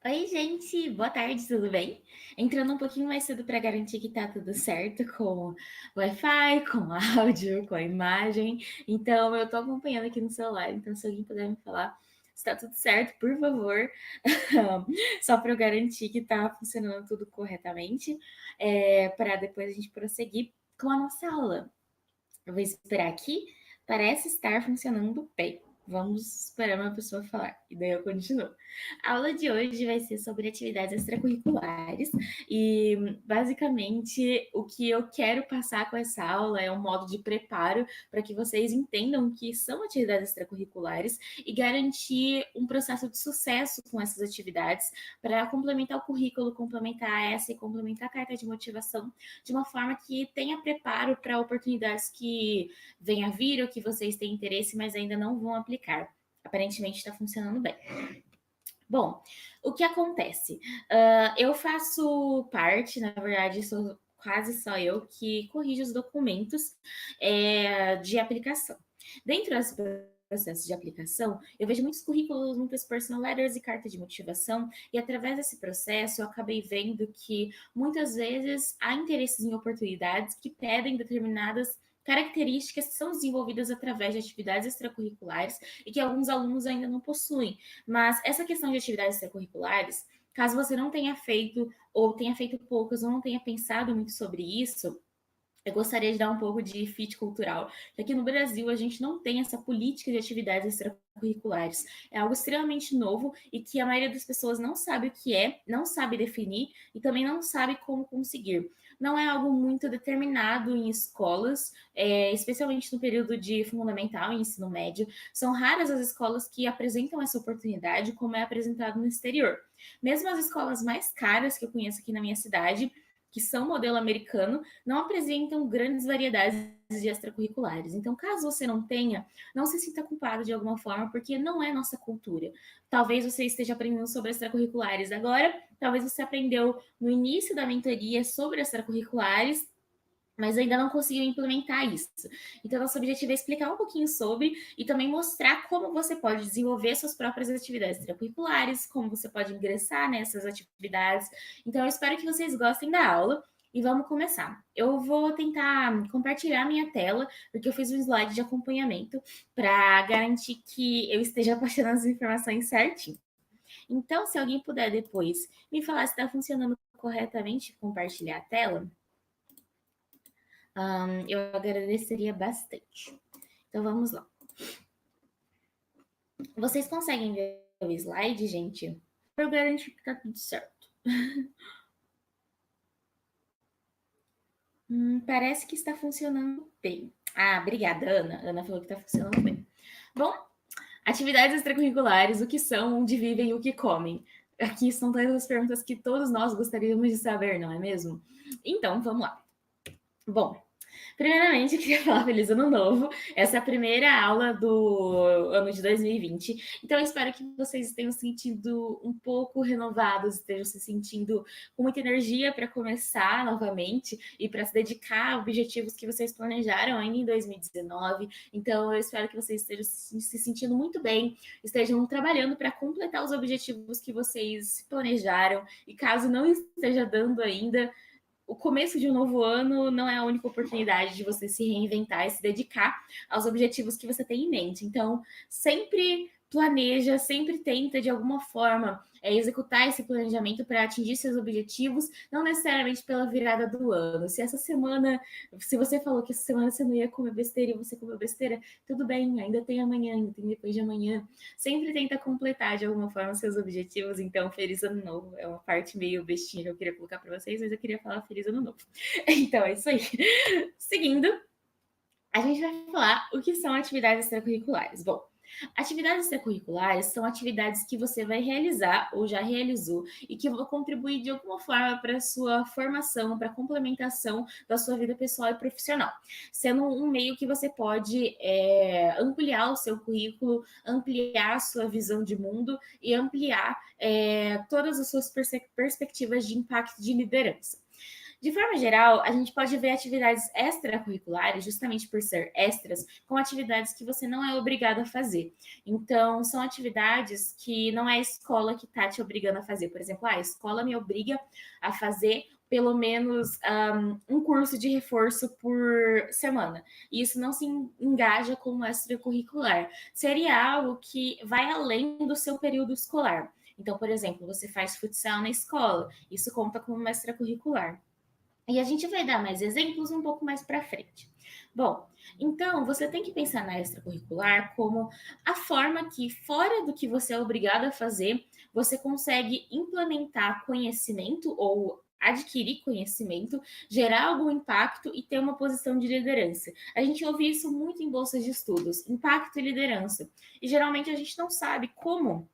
Oi, gente, boa tarde, tudo bem? Entrando um pouquinho mais cedo para garantir que tá tudo certo com o Wi-Fi, com o áudio, com a imagem. Então, eu tô acompanhando aqui no celular, então se alguém puder me falar se tá tudo certo, por favor, só para eu garantir que tá funcionando tudo corretamente, para depois a gente prosseguir com a nossa aula. Eu vou esperar aqui, parece estar funcionando bem. Vamos esperar uma pessoa falar e daí eu continuo. A aula de hoje vai ser sobre atividades extracurriculares e basicamente o que eu quero passar com essa aula é um modo de preparo para que vocês entendam o que são atividades extracurriculares e garantir um processo de sucesso com essas atividades para complementar o currículo, complementar essa e complementar a carta de motivação de uma forma que tenha preparo para oportunidades que venham a vir ou que vocês têm interesse, mas ainda não vão aplicar. Aparentemente está funcionando bem. Bom, o que acontece? Eu faço parte, na verdade, sou quase só eu que corrijo os documentos de aplicação. Dentro das processos de aplicação, eu vejo muitos currículos, muitas personal letters e carta de motivação, e através desse processo eu acabei vendo que muitas vezes há interesses em oportunidades que pedem determinadas características que são desenvolvidas através de atividades extracurriculares e que alguns alunos ainda não possuem. Mas essa questão de atividades extracurriculares, caso você não tenha feito ou tenha feito poucas ou não tenha pensado muito sobre isso, eu gostaria de dar um pouco de fit cultural, que aqui no Brasil a gente não tem essa política de atividades extracurriculares. É algo extremamente novo e que a maioria das pessoas não sabe o que é, não sabe definir e também não sabe como conseguir. Não é algo muito determinado em escolas, especialmente no período de fundamental e ensino médio. São raras as escolas que apresentam essa oportunidade, como é apresentado no exterior. Mesmo as escolas mais caras que eu conheço aqui na minha cidade, que são modelo americano, não apresentam grandes variedades de extracurriculares. Então, caso você não tenha, não se sinta culpado de alguma forma, porque não é nossa cultura. Talvez você esteja aprendendo sobre extracurriculares agora, talvez você aprendeu no início da mentoria sobre extracurriculares, mas ainda não conseguiu implementar isso. Então, nosso objetivo é explicar um pouquinho sobre e também mostrar como você pode desenvolver suas próprias atividades extracurriculares, como você pode ingressar nessas atividades. Então, eu espero que vocês gostem da aula e vamos começar. Eu vou tentar compartilhar minha tela, porque eu fiz um slide de acompanhamento para garantir que eu esteja passando as informações certinho. Então, se alguém puder depois me falar se está funcionando corretamente compartilhar a tela, eu agradeceria bastante. Então vamos lá. Vocês conseguem ver o slide, gente? Eu garanto que tá tudo certo. Parece que está funcionando bem. Ah, obrigada, Ana. Ana falou que está funcionando bem. Bom, atividades extracurriculares, o que são, onde vivem, o que comem. Aqui estão todas as perguntas que todos nós gostaríamos de saber, não é mesmo? Então, vamos lá. Bom, primeiramente, eu queria falar feliz ano novo. Essa é a primeira aula do ano de 2020. Então, eu espero que vocês tenham se sentido um pouco renovados, estejam se sentindo com muita energia para começar novamente e para se dedicar a objetivos que vocês planejaram ainda em 2019. Então, eu espero que vocês estejam se sentindo muito bem, estejam trabalhando para completar os objetivos que vocês planejaram. E caso não esteja dando ainda, o começo de um novo ano não é a única oportunidade de você se reinventar e se dedicar aos objetivos que você tem em mente. Então, sempre planeja, sempre tenta de alguma forma executar esse planejamento para atingir seus objetivos, não necessariamente pela virada do ano. Se essa semana, se você falou que essa semana você não ia comer besteira e você comeu besteira, tudo bem, ainda tem amanhã, ainda tem depois de amanhã. Sempre tenta completar de alguma forma seus objetivos. Então, feliz ano novo. É uma parte meio bestinha que eu queria colocar para vocês, mas eu queria falar feliz ano novo. Então, é isso aí. Seguindo, a gente vai falar o que são atividades extracurriculares. Bom, atividades extracurriculares são atividades que você vai realizar ou já realizou e que vão contribuir de alguma forma para a sua formação, para a complementação da sua vida pessoal e profissional, sendo um meio que você pode ampliar o seu currículo, ampliar a sua visão de mundo e ampliar todas as suas perspectivas de impacto de liderança. De forma geral, a gente pode ver atividades extracurriculares, justamente por ser extras, com atividades que você não é obrigado a fazer. Então, são atividades que não é a escola que está te obrigando a fazer. Por exemplo, a escola me obriga a fazer pelo menos um curso de reforço por semana. E isso não se engaja como extracurricular. Seria algo que vai além do seu período escolar. Então, por exemplo, você faz futsal na escola, isso conta como uma extracurricular. E a gente vai dar mais exemplos um pouco mais para frente. Bom, então você tem que pensar na extracurricular como a forma que, fora do que você é obrigado a fazer, você consegue implementar conhecimento ou adquirir conhecimento, gerar algum impacto e ter uma posição de liderança. A gente ouve isso muito em bolsas de estudos, impacto e liderança. E geralmente a gente não sabe como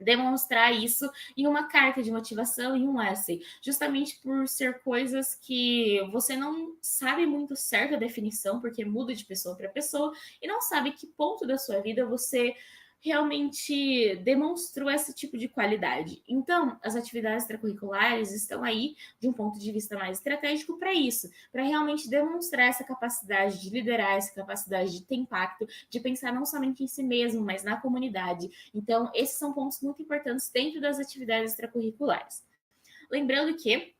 demonstrar isso em uma carta de motivação e um essay, justamente por ser coisas que você não sabe muito certo a definição, porque muda de pessoa para pessoa, e não sabe que ponto da sua vida você realmente demonstrou esse tipo de qualidade. Então, as atividades extracurriculares estão aí de um ponto de vista mais estratégico para isso, para realmente demonstrar essa capacidade de liderar, essa capacidade de ter impacto, de pensar não somente em si mesmo, mas na comunidade. Então, esses são pontos muito importantes dentro das atividades extracurriculares. Lembrando que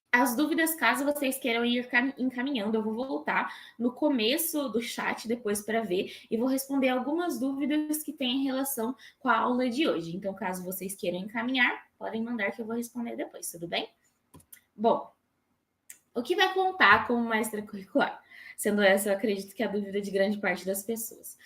as dúvidas, caso vocês queiram ir encaminhando, eu vou voltar no começo do chat depois para ver e vou responder algumas dúvidas que têm relação com a aula de hoje. Então, caso vocês queiram encaminhar, podem mandar que eu vou responder depois, tudo bem? Bom, o que vai contar como uma extracurricular? Sendo essa, eu acredito que é a dúvida de grande parte das pessoas.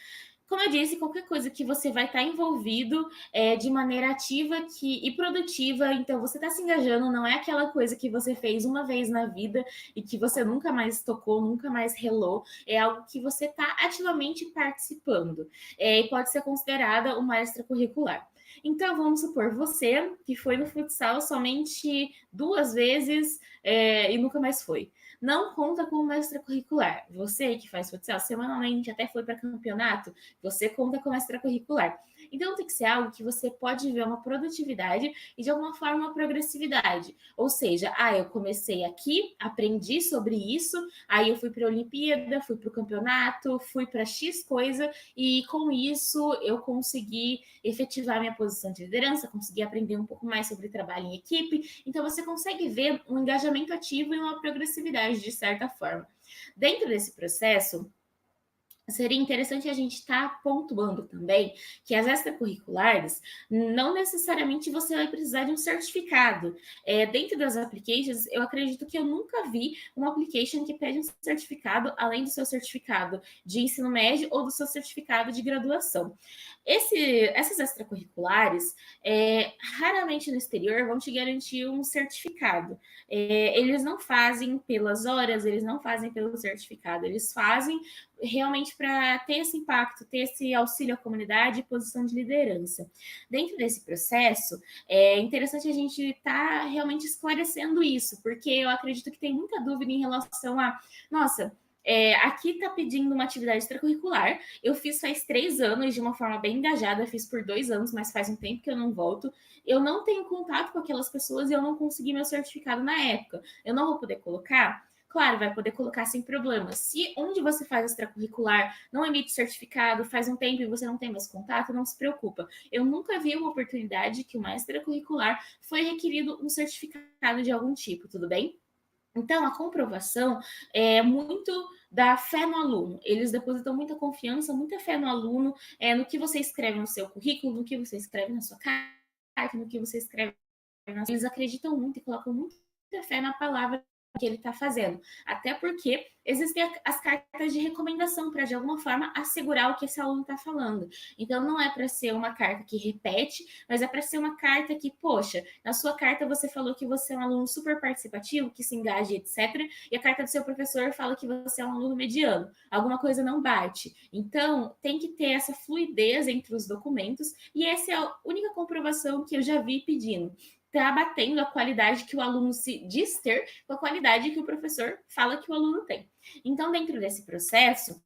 Como eu disse, qualquer coisa que você vai estar envolvido de maneira ativa e produtiva, então você está se engajando, não é aquela coisa que você fez uma vez na vida e que você nunca mais tocou, nunca mais relou, é algo que você está ativamente participando e pode ser considerada uma extracurricular. Então, vamos supor, você que foi no futsal somente 2 vezes e nunca mais foi. Não conta como uma extracurricular. Você que faz futsal semanalmente, até foi para campeonato, você conta como extracurricular. Então tem que ser algo que você pode ver uma produtividade e de alguma forma uma progressividade. Ou seja, eu comecei aqui, aprendi sobre isso, aí eu fui para a Olimpíada, fui para o campeonato, fui para X coisa e com isso eu consegui efetivar minha posição de liderança, consegui aprender um pouco mais sobre trabalho em equipe. Então você consegue ver um engajamento ativo e uma progressividade de certa forma. Dentro desse processo, seria interessante a gente estar pontuando também que as extracurriculares, não necessariamente você vai precisar de um certificado. Dentro das applications, eu acredito que eu nunca vi uma application que pede um certificado além do seu certificado de ensino médio ou do seu certificado de graduação. Essas extracurriculares, raramente no exterior, vão te garantir um certificado. Eles não fazem pelas horas, eles não fazem pelo certificado, eles fazem realmente para ter esse impacto, ter esse auxílio à comunidade e posição de liderança. Dentro desse processo, é interessante a gente estar realmente esclarecendo isso, porque eu acredito que tem muita dúvida em relação a, nossa, aqui está pedindo uma atividade extracurricular. Eu fiz faz 3 anos de uma forma bem engajada, fiz por 2 anos, mas faz um tempo que eu não volto. Eu não tenho contato com aquelas pessoas e eu não consegui meu certificado na época. Eu não vou poder colocar? Claro, vai poder colocar sem problema. Se onde você faz extracurricular não emite certificado, faz um tempo e você não tem mais contato, não se preocupa. Eu nunca vi uma oportunidade que uma extracurricular foi requerido um certificado de algum tipo, tudo bem? Então, a comprovação é muito da fé no aluno. Eles depositam muita confiança, muita fé no aluno, no que você escreve no seu currículo, no que você escreve na sua carta, no que você escreve. Eles acreditam muito e colocam muita fé na palavra que ele está fazendo. Até porque existem as cartas de recomendação para, de alguma forma, assegurar o que esse aluno está falando. Então, não é para ser uma carta que repete, mas é para ser uma carta que, poxa, na sua carta você falou que você é um aluno super participativo, que se engaja, etc. E a carta do seu professor fala que você é um aluno mediano. Alguma coisa não bate. Então, tem que ter essa fluidez entre os documentos, e essa é a única comprovação que eu já vi pedindo. Está batendo a qualidade que o aluno se diz ter com a qualidade que o professor fala que o aluno tem. Então, dentro desse processo,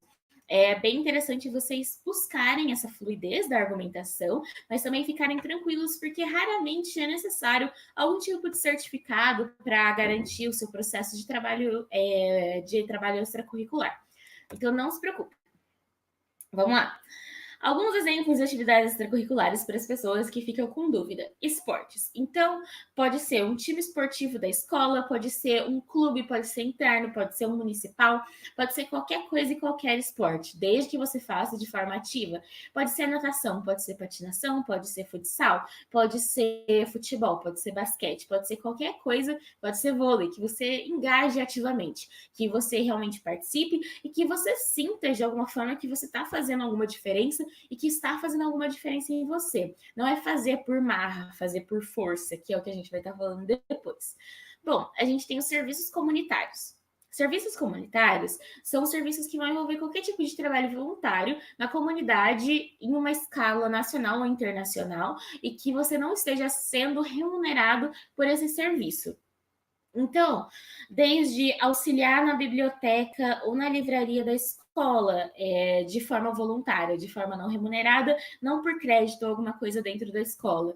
É bem interessante vocês buscarem essa fluidez da argumentação, mas também ficarem tranquilos, porque raramente é necessário algum tipo de certificado para garantir o seu processo de trabalho extracurricular. Então, não se preocupe. Vamos lá. Alguns exemplos de atividades extracurriculares para as pessoas que ficam com dúvida. Esportes. Então, pode ser um time esportivo da escola, pode ser um clube, pode ser interno, pode ser um municipal, pode ser qualquer coisa e qualquer esporte, desde que você faça de forma ativa. Pode ser natação, pode ser patinação, pode ser futsal, pode ser futebol, pode ser basquete, pode ser qualquer coisa, pode ser vôlei, que você engaje ativamente, que você realmente participe e que você sinta de alguma forma que você está fazendo alguma diferença e que está fazendo alguma diferença em você. Não é fazer por marra, fazer por força, que é o que a gente vai estar falando depois. Bom, a gente tem os serviços comunitários. Serviços comunitários são serviços que vão envolver qualquer tipo de trabalho voluntário na comunidade em uma escala nacional ou internacional e que você não esteja sendo remunerado por esse serviço. Então, desde auxiliar na biblioteca ou na livraria da escola, de forma voluntária, de forma não remunerada, não por crédito ou alguma coisa dentro da escola,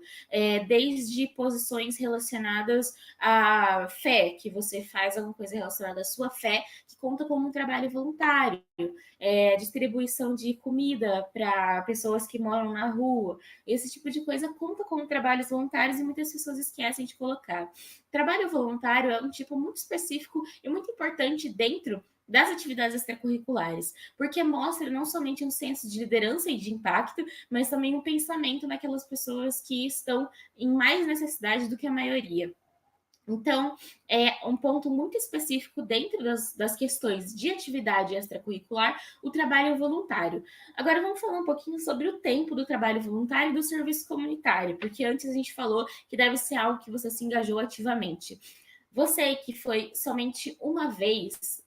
desde posições relacionadas à fé, que você faz alguma coisa relacionada à sua fé, que conta como um trabalho voluntário, distribuição de comida para pessoas que moram na rua, esse tipo de coisa conta como trabalhos voluntários e muitas pessoas esquecem de colocar. Trabalho voluntário é um tipo muito específico e muito importante dentro das atividades extracurriculares, porque mostra não somente um senso de liderança e de impacto, mas também um pensamento naquelas pessoas que estão em mais necessidade do que a maioria. Então, é um ponto muito específico dentro das questões de atividade extracurricular, o trabalho voluntário. Agora, vamos falar um pouquinho sobre o tempo do trabalho voluntário e do serviço comunitário, porque antes a gente falou que deve ser algo que você se engajou ativamente. Você que foi somente uma vez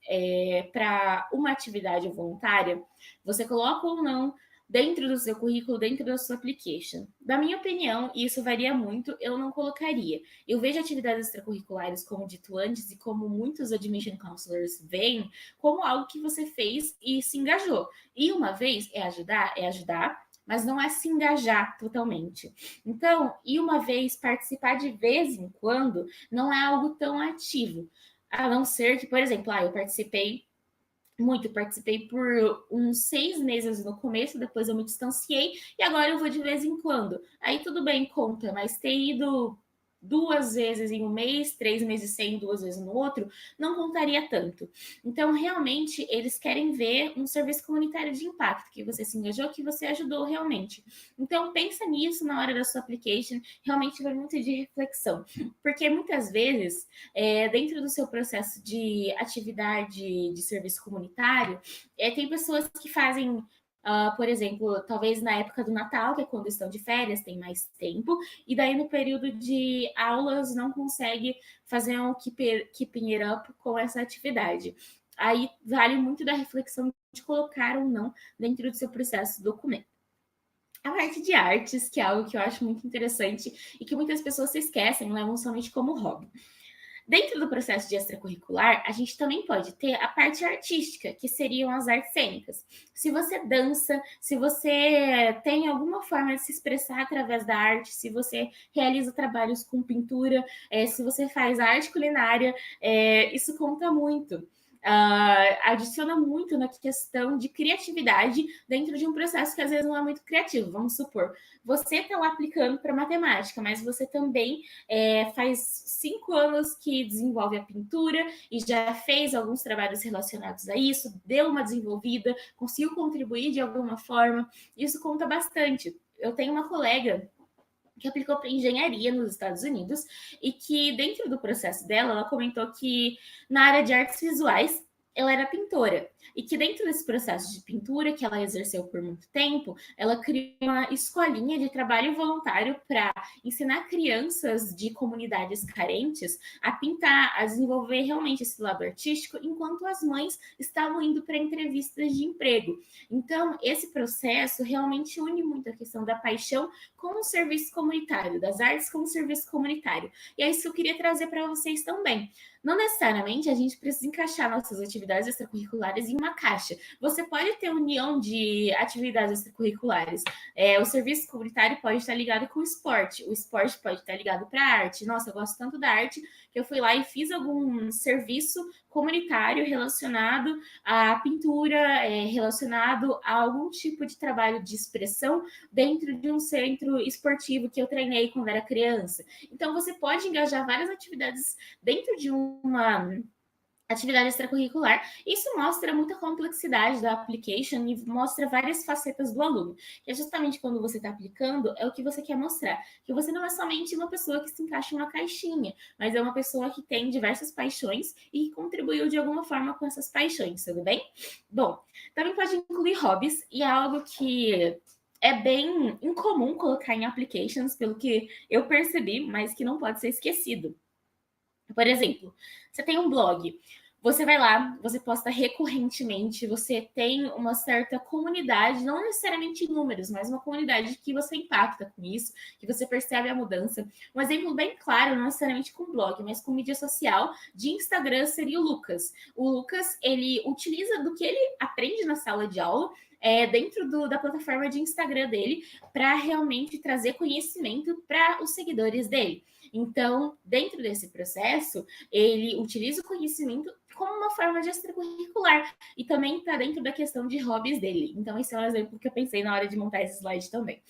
para uma atividade voluntária, você coloca ou não dentro do seu currículo, dentro da sua application. Da minha opinião, e isso varia muito, eu não colocaria. Eu vejo atividades extracurriculares, como dito antes, e como muitos admission counselors veem, como algo que você fez e se engajou. E uma vez é ajudar, mas não é se engajar totalmente. Então, e uma vez participar de vez em quando não é algo tão ativo. A não ser que, por exemplo, eu participei por uns 6 meses no começo, depois eu me distanciei e agora eu vou de vez em quando. Aí tudo bem, conta, mas ter ido 2 vezes em um mês, 3 meses sem, 2 vezes no outro, não contaria tanto. Então, realmente, eles querem ver um serviço comunitário de impacto, que você se engajou, que você ajudou realmente. Então, pensa nisso na hora da sua application, realmente vai muito de reflexão, porque muitas vezes dentro do seu processo de atividade de serviço comunitário, tem pessoas que fazem, por exemplo, talvez na época do Natal, que é quando estão de férias, tem mais tempo, e daí no período de aulas não consegue fazer um keeping it up com essa atividade. Aí vale muito da reflexão de colocar ou não dentro do seu processo de documento. A parte de artes, que é algo que eu acho muito interessante e que muitas pessoas se esquecem, levam somente como hobby. Dentro do processo de extracurricular, a gente também pode ter a parte artística, que seriam as artes cênicas. Se você dança, se você tem alguma forma de se expressar através da arte, se você realiza trabalhos com pintura, se você faz arte culinária, isso conta muito. Adiciona muito na questão de criatividade dentro de um processo que às vezes não é muito criativo. Vamos supor, você está lá aplicando para matemática, mas você também faz 5 anos que desenvolve a pintura e já fez alguns trabalhos relacionados a isso, deu uma desenvolvida, conseguiu contribuir de alguma forma, isso conta bastante. Eu tenho uma colega que aplicou para engenharia nos Estados Unidos e que dentro do processo dela, ela comentou que na área de artes visuais ela era pintora e que dentro desse processo de pintura que ela exerceu por muito tempo, ela criou uma escolinha de trabalho voluntário para ensinar crianças de comunidades carentes a pintar, a desenvolver realmente esse lado artístico, enquanto as mães estavam indo para entrevistas de emprego. Então, esse processo realmente une muito a questão da paixão com o serviço comunitário, das artes com o serviço comunitário. E é isso que eu queria trazer para vocês também. Não necessariamente a gente precisa encaixar nossas atividades extracurriculares em uma caixa. Você pode ter união de atividades extracurriculares. O serviço comunitário pode estar ligado com o esporte pode estar ligado para a arte. Nossa, eu gosto tanto da arte que eu fui lá e fiz algum serviço comunitário relacionado à pintura, relacionado a algum tipo de trabalho de expressão dentro de um centro esportivo que eu treinei quando era criança. Então, você pode engajar várias atividades dentro de uma atividade extracurricular. Isso mostra muita complexidade da application e mostra várias facetas do aluno. Que é justamente quando você está aplicando, é o que você quer mostrar. Que você não é somente uma pessoa que se encaixa em uma caixinha, mas é uma pessoa que tem diversas paixões e que contribuiu de alguma forma com essas paixões, tudo bem? Bom, também pode incluir hobbies, e é algo que é bem incomum colocar em applications, pelo que eu percebi, mas que não pode ser esquecido. Por exemplo, você tem um blog, você vai lá, você posta recorrentemente, você tem uma certa comunidade, não necessariamente em números, mas uma comunidade que você impacta com isso, que você percebe a mudança. Um exemplo bem claro, não necessariamente com blog, mas com mídia social de Instagram seria o Lucas. O Lucas, ele utiliza do que ele aprende na sala de aula dentro da plataforma de Instagram dele para realmente trazer conhecimento para os seguidores dele. Então, dentro desse processo, ele utiliza o conhecimento como uma forma de extracurricular e também está dentro da questão de hobbies dele. Então, esse é um exemplo que eu pensei na hora de montar esse slide também.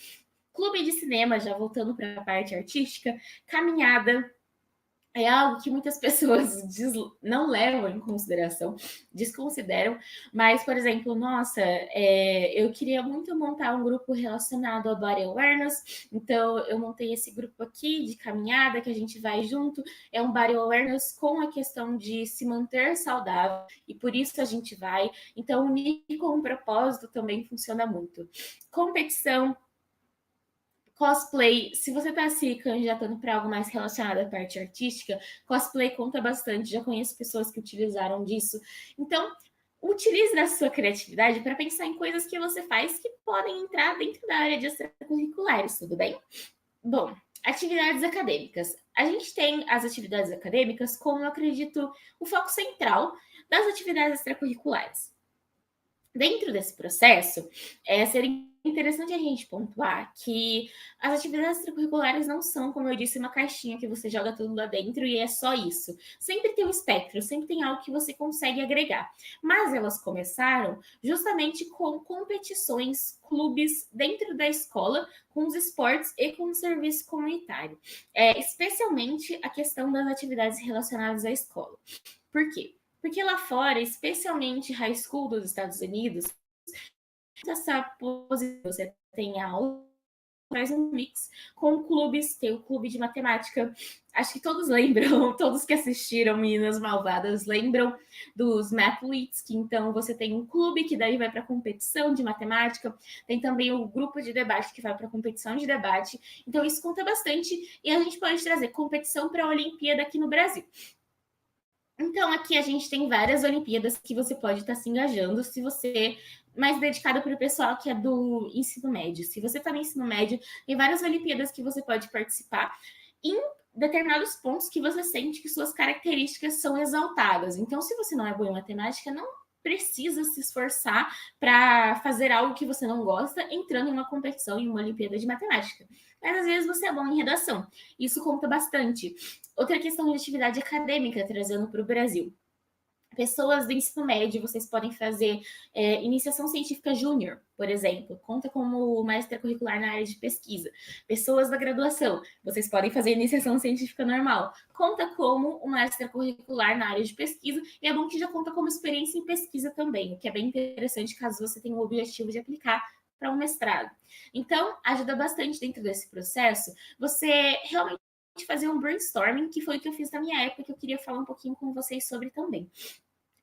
Clube de cinema, já voltando para a parte artística, caminhada, é algo que muitas pessoas não levam em consideração, desconsideram, mas, por exemplo, nossa, eu queria muito montar um grupo relacionado a body awareness, então eu montei esse grupo aqui de caminhada que a gente vai junto, é um body awareness com a questão de se manter saudável, e por isso a gente vai, então unir com um propósito também funciona muito. Competição, cosplay, se você está se candidatando para algo mais relacionado à parte artística, cosplay conta bastante. Já conheço pessoas que utilizaram disso. Então, utilize da sua criatividade para pensar em coisas que você faz que podem entrar dentro da área de extracurriculares, tudo bem? Bom, atividades acadêmicas. A gente tem as atividades acadêmicas como, eu acredito, o foco central das atividades extracurriculares. Dentro desse processo, seria interessante a gente pontuar que as atividades extracurriculares não são, como eu disse, uma caixinha que você joga tudo lá dentro e é só isso. Sempre tem um espectro, sempre tem algo que você consegue agregar. Mas elas começaram justamente com competições, clubes dentro da escola, com os esportes e com o serviço comunitário. Especialmente a questão das atividades relacionadas à escola. Por quê? Porque lá fora, especialmente high school dos Estados Unidos, essa posição você tem aula, faz um mix com clubes, tem o clube de matemática. Acho que todos lembram, todos que assistiram Meninas Malvadas lembram dos Mathletes, que então você tem um clube que daí vai para competição de matemática, tem também o grupo de debate que vai para competição de debate. Então isso conta bastante e a gente pode trazer competição para a Olimpíada aqui no Brasil. Então, aqui a gente tem várias Olimpíadas que você pode estar se engajando se você mais dedicado para o pessoal que é do ensino médio. Se você está no ensino médio, tem várias Olimpíadas que você pode participar em determinados pontos que você sente que suas características são exaltadas. Então, se você não é bom em matemática, não precisa se esforçar para fazer algo que você não gosta entrando em uma competição, em uma Olimpíada de matemática. Mas às vezes você é bom em redação. Isso conta bastante. Outra questão de atividade acadêmica, trazendo para o Brasil. Pessoas do ensino médio, vocês podem fazer iniciação científica júnior, por exemplo, conta como uma extracurricular na área de pesquisa. Pessoas da graduação, vocês podem fazer iniciação científica normal, conta como uma extracurricular na área de pesquisa, e é bom que já conta como experiência em pesquisa também, o que é bem interessante caso você tenha o objetivo de aplicar para um mestrado. Então, ajuda bastante dentro desse processo você realmente fazer um brainstorming, que foi o que eu fiz na minha época, que eu queria falar um pouquinho com vocês sobre também.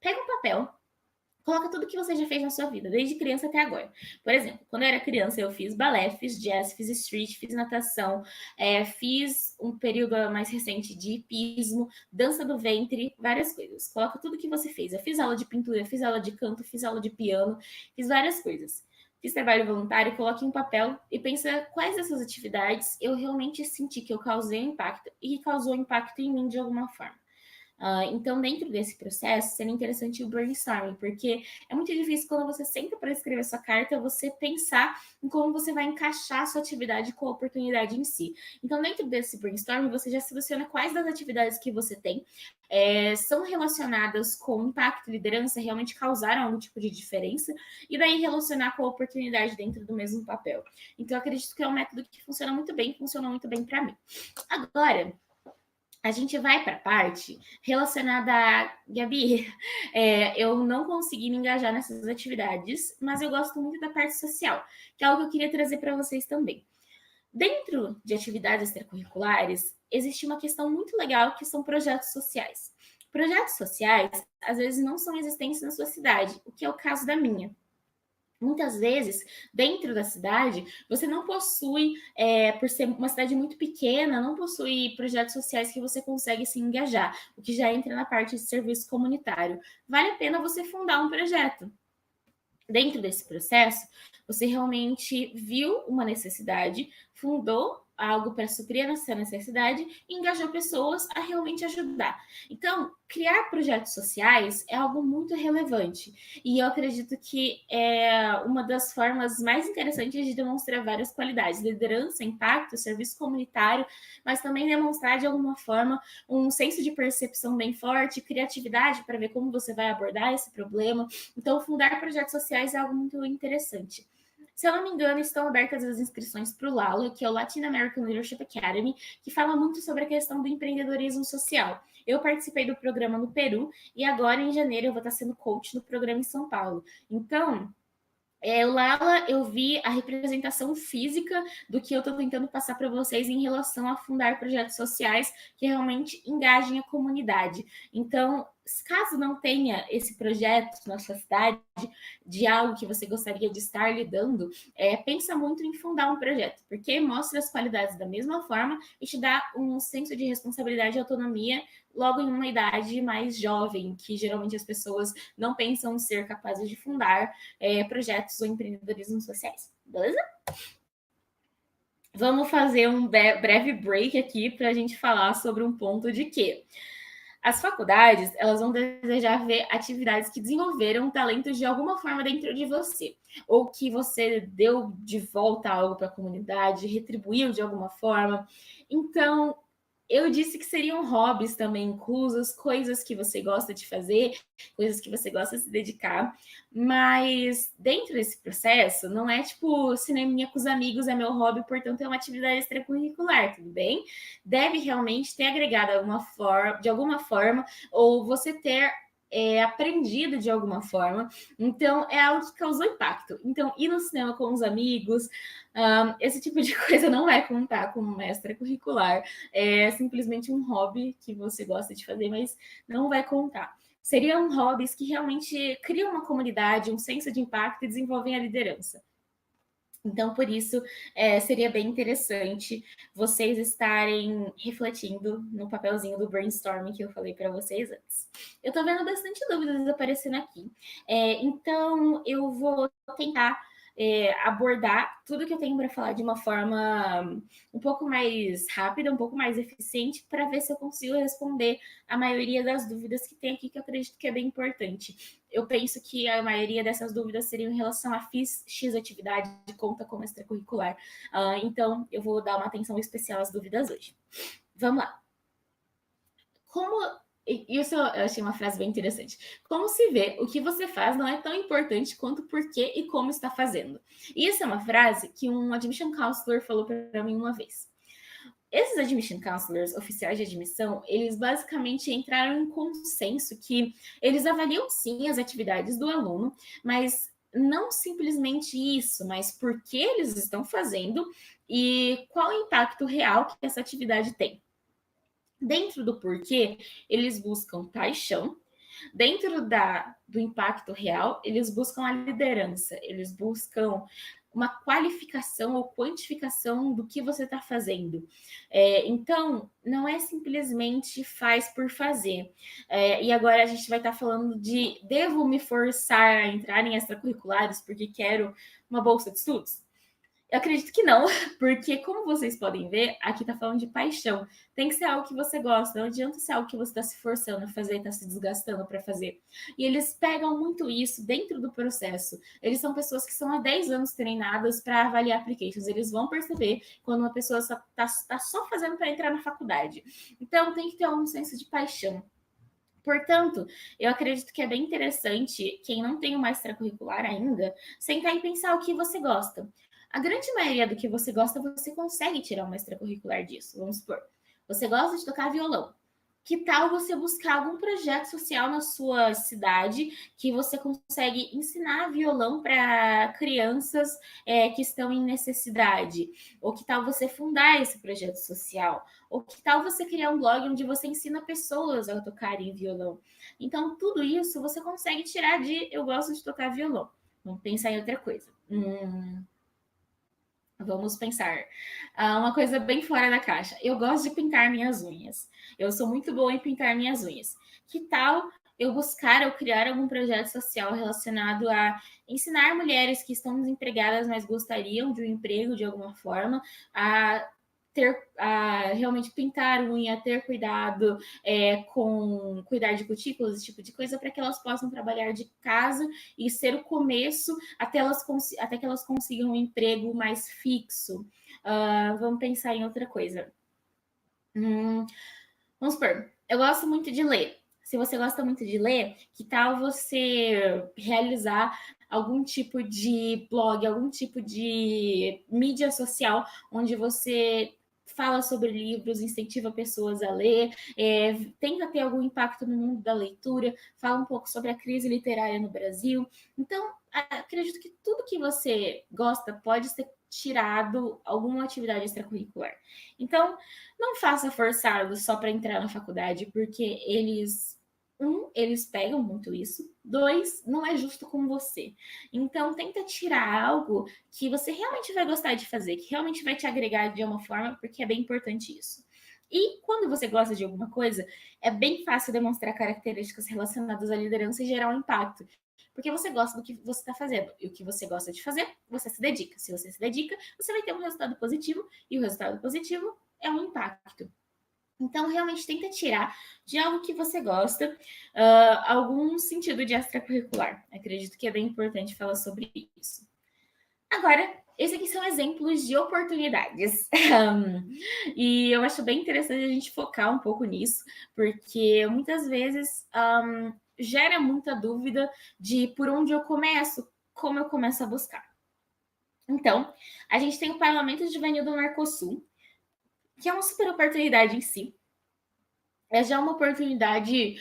Pega um papel, coloca tudo que você já fez na sua vida, desde criança até agora. Por exemplo, quando eu era criança, eu fiz balé, fiz jazz, fiz street, fiz natação, fiz um período mais recente de hipismo, dança do ventre, várias coisas. Coloca tudo que você fez. Eu fiz aula de pintura, fiz aula de canto, fiz aula de piano, fiz várias coisas. Fiz trabalho voluntário, coloque em um papel e pensa quais dessas atividades eu realmente senti que eu causei impacto e que causou impacto em mim de alguma forma. Então, dentro desse processo, seria interessante o brainstorming, porque é muito difícil quando você senta para escrever sua carta, você pensar em como você vai encaixar a sua atividade com a oportunidade em si. Então, dentro desse brainstorming, você já seleciona quais das atividades que você tem são relacionadas com impacto e liderança, realmente causaram algum tipo de diferença, e daí relacionar com a oportunidade dentro do mesmo papel. Então, eu acredito que é um método que funciona muito bem, funcionou muito bem para mim. Agora, a gente vai para a parte relacionada a Gabi. Eu não consegui me engajar nessas atividades, mas eu gosto muito da parte social, que é algo que eu queria trazer para vocês também. Dentro de atividades extracurriculares, existe uma questão muito legal que são projetos sociais. Projetos sociais, às vezes, não são existentes na sua cidade, o que é o caso da minha. Muitas vezes, dentro da cidade, você não possui, por ser uma cidade muito pequena, não possui projetos sociais que você consegue se engajar, o que já entra na parte de serviço comunitário. Vale a pena você fundar um projeto. Dentro desse processo, você realmente viu uma necessidade, fundou algo para suprir essa necessidade e engajou pessoas a realmente ajudar. Então, criar projetos sociais é algo muito relevante e eu acredito que é uma das formas mais interessantes de demonstrar várias qualidades: liderança, impacto, serviço comunitário, mas também demonstrar de alguma forma um senso de percepção bem forte, criatividade para ver como você vai abordar esse problema. Então, fundar projetos sociais é algo muito interessante. Se eu não me engano, estão abertas as inscrições para o LALA, que é o Latin American Leadership Academy, que fala muito sobre a questão do empreendedorismo social. Eu participei do programa no Peru e agora, em janeiro, eu vou estar sendo coach no programa em São Paulo. Então, Lala, eu vi a representação física do que eu estou tentando passar para vocês em relação a fundar projetos sociais que realmente engajem a comunidade. Então, caso não tenha esse projeto na sua cidade, de algo que você gostaria de estar lidando, pensa muito em fundar um projeto, porque mostra as qualidades da mesma forma e te dá um senso de responsabilidade e autonomia logo em uma idade mais jovem, que geralmente as pessoas não pensam ser capazes de fundar projetos ou empreendedorismo sociais. Beleza? Vamos fazer um breve break aqui para a gente falar sobre um ponto de que as faculdades, elas vão desejar ver atividades que desenvolveram talentos de alguma forma dentro de você, ou que você deu de volta algo para a comunidade, retribuiu de alguma forma. Então, eu disse que seriam hobbies também inclusos, coisas que você gosta de fazer, coisas que você gosta de se dedicar, mas dentro desse processo, não é tipo cineminha com os amigos é meu hobby, portanto é uma atividade extracurricular, tudo bem? Deve realmente ter agregado de alguma forma, ou você ter aprendido de alguma forma. Então, é algo que causou impacto. Então, ir no cinema com os amigos, esse tipo de coisa não vai contar como uma extracurricular. É simplesmente um hobby que você gosta de fazer, mas não vai contar. Seriam hobbies que realmente criam uma comunidade, um senso de impacto e desenvolvem a liderança. Então, por isso, seria bem interessante vocês estarem refletindo no papelzinho do brainstorming que eu falei para vocês antes. Eu estou vendo bastante dúvidas aparecendo aqui. Então, eu vou tentar abordar tudo que eu tenho para falar de uma forma um pouco mais rápida, um pouco mais eficiente, para ver se eu consigo responder a maioria das dúvidas que tem aqui, que eu acredito que é bem importante. Eu penso que a maioria dessas dúvidas seriam em relação a fiz X atividade, conta como extracurricular. Então, eu vou dar uma atenção especial às dúvidas hoje. Vamos lá. Isso eu achei uma frase bem interessante. Como se vê, o que você faz não é tão importante quanto por que e como está fazendo. E isso é uma frase que um admission counselor falou para mim uma vez. Esses admission counselors, oficiais de admissão, eles basicamente entraram em consenso que eles avaliam sim as atividades do aluno, mas não simplesmente isso, mas por que eles estão fazendo e qual o impacto real que essa atividade tem. Dentro do porquê, eles buscam paixão. Dentro do impacto real, eles buscam a liderança, eles buscam uma qualificação ou quantificação do que você está fazendo. Então, não é simplesmente faz por fazer. E agora a gente vai estar falando de devo me forçar a entrar em extracurriculares porque quero uma bolsa de estudos? Eu acredito que não, porque como vocês podem ver, aqui tá falando de paixão. Tem que ser algo que você gosta, não adianta ser algo que você está se forçando a fazer, está se desgastando para fazer. E eles pegam muito isso dentro do processo. Eles são pessoas que são há 10 anos treinadas para avaliar applications. Eles vão perceber quando uma pessoa está só fazendo para entrar na faculdade. Então tem que ter um senso de paixão. Portanto, eu acredito que é bem interessante, quem não tem uma extracurricular ainda, sentar e pensar o que você gosta. A grande maioria do que você gosta, você consegue tirar uma extracurricular disso. Vamos supor, você gosta de tocar violão. Que tal você buscar algum projeto social na sua cidade que você consegue ensinar violão para crianças que estão em necessidade? Ou que tal você fundar esse projeto social? Ou que tal você criar um blog onde você ensina pessoas a tocarem violão? Então, tudo isso você consegue tirar de eu gosto de tocar violão. Vamos pensar em outra coisa. Vamos pensar. Uma coisa bem fora da caixa. Eu gosto de pintar minhas unhas. Eu sou muito boa em pintar minhas unhas. Que tal eu buscar ou criar algum projeto social relacionado a ensinar mulheres que estão desempregadas, mas gostariam de um emprego de alguma forma, a a realmente pintar unha, ter cuidado com cuidar de cutículas, esse tipo de coisa, para que elas possam trabalhar de casa e ser o começo até que elas consigam um emprego mais fixo. Vamos pensar em outra coisa. Vamos supor, eu gosto muito de ler. Se você gosta muito de ler, que tal você realizar algum tipo de blog, algum tipo de mídia social onde você fala sobre livros, incentiva pessoas a ler, tenta ter algum impacto no mundo da leitura, fala um pouco sobre a crise literária no Brasil. Então, acredito que tudo que você gosta pode ser tirado alguma atividade extracurricular. Então, não faça forçado só para entrar na faculdade, porque eles pegam muito isso. Dois, não é justo com você. Então, tenta tirar algo que você realmente vai gostar de fazer, que realmente vai te agregar de uma forma, porque é bem importante isso. E quando você gosta de alguma coisa, é bem fácil demonstrar características relacionadas à liderança e gerar um impacto. Porque você gosta do que você está fazendo. E o que você gosta de fazer, você se dedica. Se você se dedica, você vai ter um resultado positivo. E o resultado positivo é um impacto. Então, realmente tenta tirar de algo que você gosta algum sentido de extracurricular. Acredito que é bem importante falar sobre isso. Agora, esses aqui são exemplos de oportunidades. E eu acho bem interessante a gente focar um pouco nisso, porque muitas vezes gera muita dúvida de por onde eu começo, como eu começo a buscar. Então, a gente tem o Parlamento Juvenil do Mercosul, que é uma super oportunidade em si. É já uma oportunidade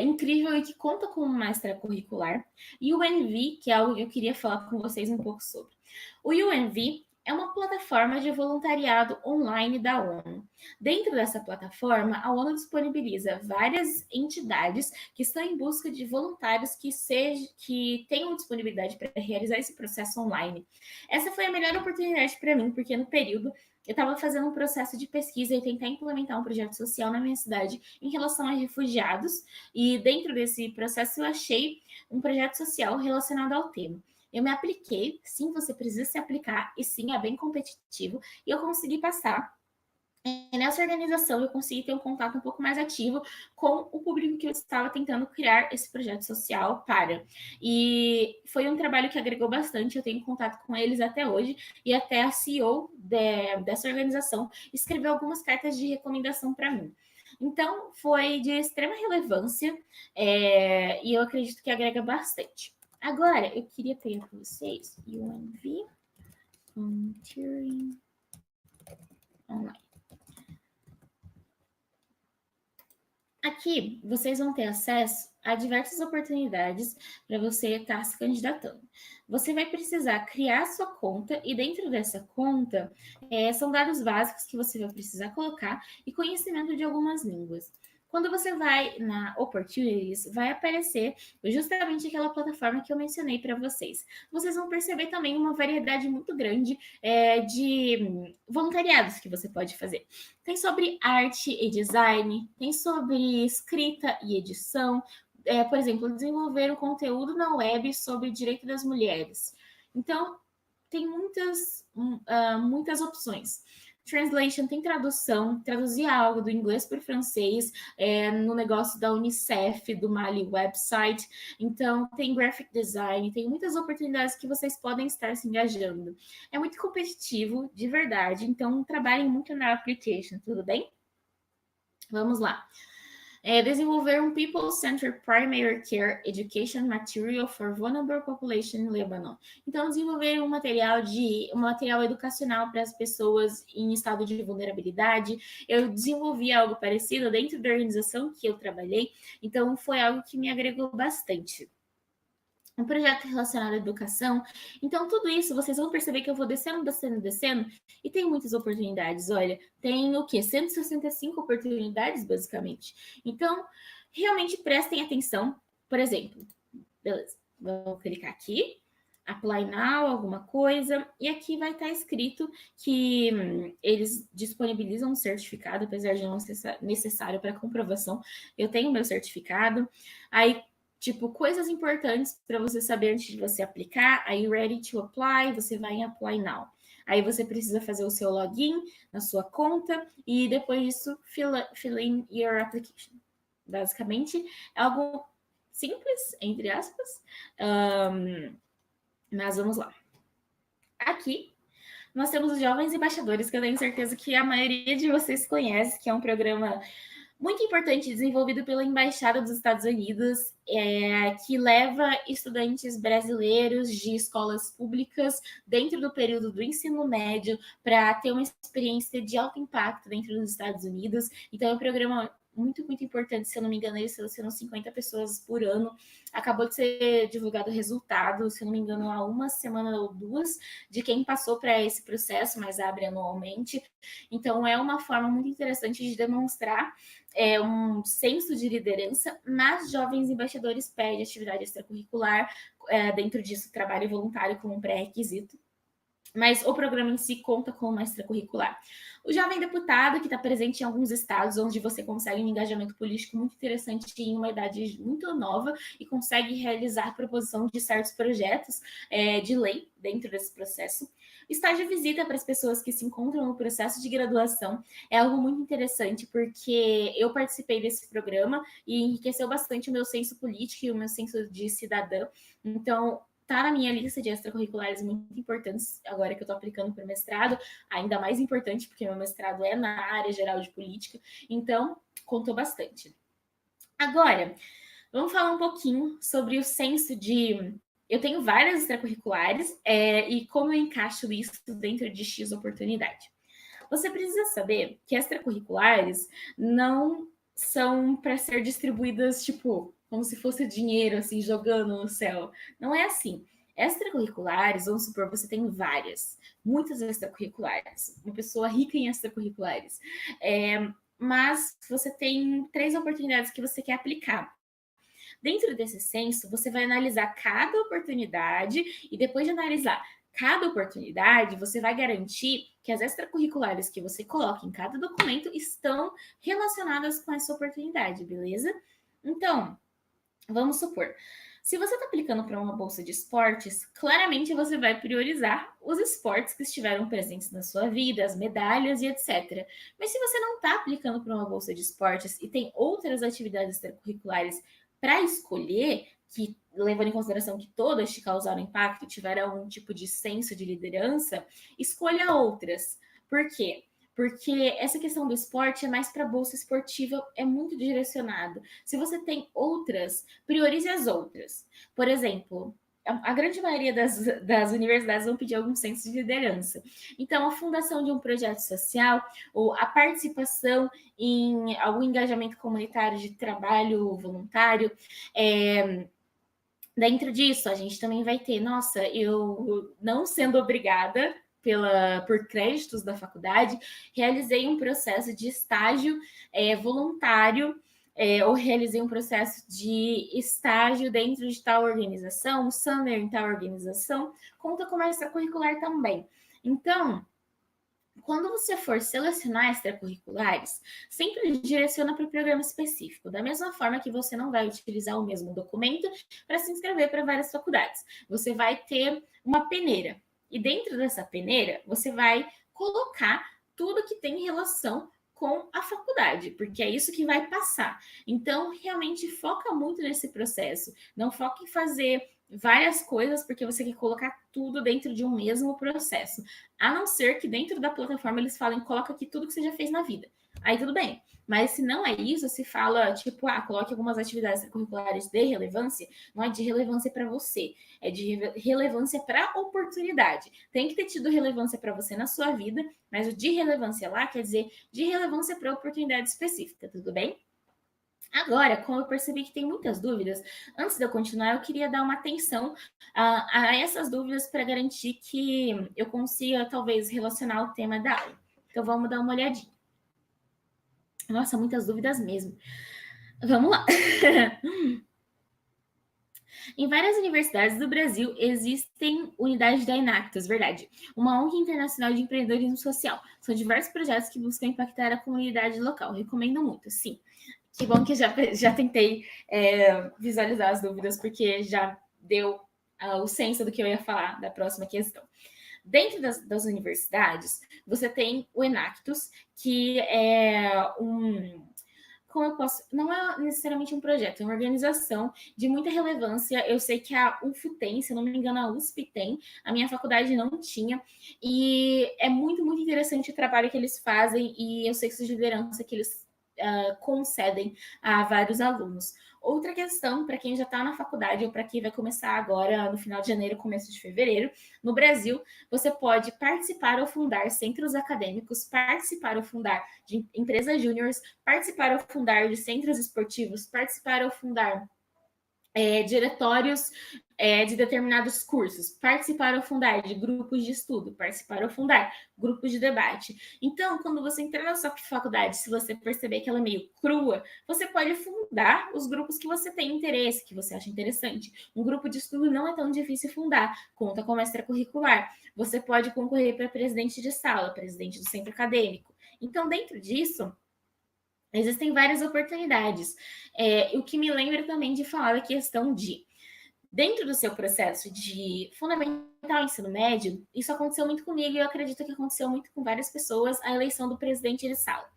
incrível e que conta com uma extracurricular. E o UNV, que é algo que eu queria falar com vocês um pouco sobre. O UNV é uma plataforma de voluntariado online da ONU. Dentro dessa plataforma, a ONU disponibiliza várias entidades que estão em busca de voluntários que tenham disponibilidade para realizar esse processo online. Essa foi a melhor oportunidade para mim, porque no período eu estava fazendo um processo de pesquisa e tentar implementar um projeto social na minha cidade em relação a refugiados, e dentro desse processo eu achei um projeto social relacionado ao tema. Eu me apliquei, sim, você precisa se aplicar, e sim, é bem competitivo, e eu consegui passar. E nessa organização eu consegui ter um contato um pouco mais ativo com o público que eu estava tentando criar esse projeto social para. E foi um trabalho que agregou bastante, eu tenho contato com eles até hoje, e até a CEO dessa organização escreveu algumas cartas de recomendação para mim. Então, foi de extrema relevância e eu acredito que agrega bastante. Agora, eu queria pegar para vocês UNV Volunteering Online. Aqui vocês vão ter acesso a diversas oportunidades para você estar se candidatando. Você vai precisar criar sua conta e dentro dessa conta são dados básicos que você vai precisar colocar e conhecimento de algumas línguas. Quando você vai na Opportunities, vai aparecer justamente aquela plataforma que eu mencionei para vocês. Vocês vão perceber também uma variedade muito grande de voluntariados que você pode fazer. Tem sobre arte e design, tem sobre escrita e edição, por exemplo, desenvolver um conteúdo na web sobre direito das mulheres. Então, tem muitas opções. Translation tem tradução, traduzir algo do inglês para o francês, no negócio da Unicef, do Mali Website. Então, tem graphic design, tem muitas oportunidades que vocês podem estar se engajando. É muito competitivo, de verdade, então trabalhem muito na application, tudo bem? Vamos lá. Desenvolver um People-Centered Primary Care Education Material for Vulnerable Population in Lebanon. Então, desenvolver um material educacional para as pessoas em estado de vulnerabilidade. Eu desenvolvi algo parecido dentro da organização que eu trabalhei, então foi algo que me agregou bastante. Um projeto relacionado à educação. Então, tudo isso, vocês vão perceber que eu vou descendo, e tem muitas oportunidades. Olha, tem o quê? 165 oportunidades, basicamente. Então, realmente prestem atenção. Por exemplo, beleza, vou clicar aqui, Apply Now, alguma coisa, e aqui vai estar escrito que eles disponibilizam um certificado, apesar de não ser necessário para comprovação. Eu tenho meu certificado. Aí, tipo, coisas importantes para você saber antes de você aplicar. Aí, ready to apply, você vai em Apply Now. Aí você precisa fazer o seu login na sua conta e depois disso, fill in your application. Basicamente, é algo simples, entre aspas, mas vamos lá. Aqui, nós temos os Jovens Embaixadores, que eu tenho certeza que a maioria de vocês conhece, que é um programa muito importante desenvolvido pela Embaixada dos Estados Unidos, que leva estudantes brasileiros de escolas públicas dentro do período do ensino médio para ter uma experiência de alto impacto dentro dos Estados Unidos. Então, é um programa muito, muito importante. Se eu não me engano, eles selecionam 50 pessoas por ano. Acabou de ser divulgado o resultado, se eu não me engano, há uma semana ou duas, de quem passou para esse processo, mas abre anualmente. Então, é uma forma muito interessante de demonstrar um senso de liderança, mas Jovens Embaixadores pede atividade extracurricular, dentro disso, trabalho voluntário como um pré-requisito. Mas o programa em si conta com uma extracurricular. O Jovem Deputado, que está presente em alguns estados, onde você consegue um engajamento político muito interessante em uma idade muito nova e consegue realizar proposição de certos projetos de lei dentro desse processo. Estágio visita para as pessoas que se encontram no processo de graduação é algo muito interessante, porque eu participei desse programa e enriqueceu bastante o meu senso político e o meu senso de cidadã. Então, tá na minha lista de extracurriculares muito importantes, agora que eu tô aplicando para o mestrado, ainda mais importante, porque meu mestrado é na área geral de política, então contou bastante. Agora, vamos falar um pouquinho sobre o senso de... Eu tenho várias extracurriculares e como eu encaixo isso dentro de X oportunidade. Você precisa saber que extracurriculares não são para ser distribuídas, tipo, como se fosse dinheiro, assim, jogando no céu. Não é assim. Extracurriculares, vamos supor, você tem várias, muitas extracurriculares, uma pessoa rica em extracurriculares. Mas você tem 3 oportunidades que você quer aplicar. Dentro desse censo, você vai analisar cada oportunidade e depois de analisar cada oportunidade, você vai garantir que as extracurriculares que você coloca em cada documento estão relacionadas com essa oportunidade, beleza? Então, vamos supor, se você está aplicando para uma bolsa de esportes, claramente você vai priorizar os esportes que estiveram presentes na sua vida, as medalhas e etc. Mas se você não está aplicando para uma bolsa de esportes e tem outras atividades extracurriculares para escolher, que levando em consideração que todas te causaram impacto, tiveram algum tipo de senso de liderança, escolha outras. Por quê? Porque essa questão do esporte é mais para bolsa esportiva, é muito direcionado. Se você tem outras, priorize as outras. Por exemplo, a grande maioria das universidades vão pedir algum senso de liderança. Então, a fundação de um projeto social ou a participação em algum engajamento comunitário de trabalho voluntário, dentro disso, a gente também vai ter, nossa, eu não sendo obrigada por créditos da faculdade, realizei um processo de estágio voluntário, ou realizei um processo de estágio dentro de tal organização, summer em tal organização, conta como extracurricular também. Então, quando você for selecionar extracurriculares, sempre direciona para o programa específico. Da mesma forma que você não vai utilizar o mesmo documento para se inscrever para várias faculdades. Você vai ter uma peneira. E dentro dessa peneira, você vai colocar tudo que tem relação com a faculdade, porque é isso que vai passar. Então, realmente foca muito nesse processo. Não foca em fazer várias coisas porque você quer colocar tudo dentro de um mesmo processo. A não ser que dentro da plataforma eles falem, coloca aqui tudo que você já fez na vida. Aí tudo bem. Mas se não é isso, se fala, tipo, coloque algumas atividades curriculares de relevância, não é de relevância para você, é de relevância para a oportunidade. Tem que ter tido relevância para você na sua vida, mas o de relevância lá quer dizer de relevância para a oportunidade específica, tudo bem? Agora, como eu percebi que tem muitas dúvidas, antes de eu continuar, eu queria dar uma atenção a essas dúvidas para garantir que eu consiga, talvez, relacionar o tema da aula. Então, vamos dar uma olhadinha. Nossa, muitas dúvidas mesmo. Vamos lá. Em várias universidades do Brasil existem unidades da Enactus, verdade, uma ONG internacional de empreendedorismo social. São diversos projetos que buscam impactar a comunidade local. Recomendo muito, sim. Que bom que já tentei visualizar as dúvidas, porque já deu o senso do que eu ia falar da próxima questão. Dentro das universidades, você tem o Enactus, que é como eu posso. Não é necessariamente um projeto, é uma organização de muita relevância. Eu sei que a UF tem, se eu não me engano, a USP tem, a minha faculdade não tinha. E é muito, muito interessante o trabalho que eles fazem, e eu sei que essa liderança que eles concedem a vários alunos. Outra questão, para quem já está na faculdade ou para quem vai começar agora no final de janeiro, começo de fevereiro, no Brasil, você pode participar ou fundar centros acadêmicos, participar ou fundar de empresas júniores, participar ou fundar de centros esportivos, participar ou fundar diretórios de determinados cursos, participar ou fundar de grupos de estudo, participar ou fundar grupos de debate. Então, quando você entrar na sua faculdade, se você perceber que ela é meio crua, você pode fundar os grupos que você tem interesse, que você acha interessante. Um grupo de estudo não é tão difícil fundar, conta com a extracurricular. Você pode concorrer para presidente de sala, presidente do centro acadêmico. Então, dentro disso, existem várias oportunidades. O que me lembra também de falar da questão de, dentro do seu processo de fundamental ensino médio, isso aconteceu muito comigo e eu acredito que aconteceu muito com várias pessoas, a eleição do presidente de sala.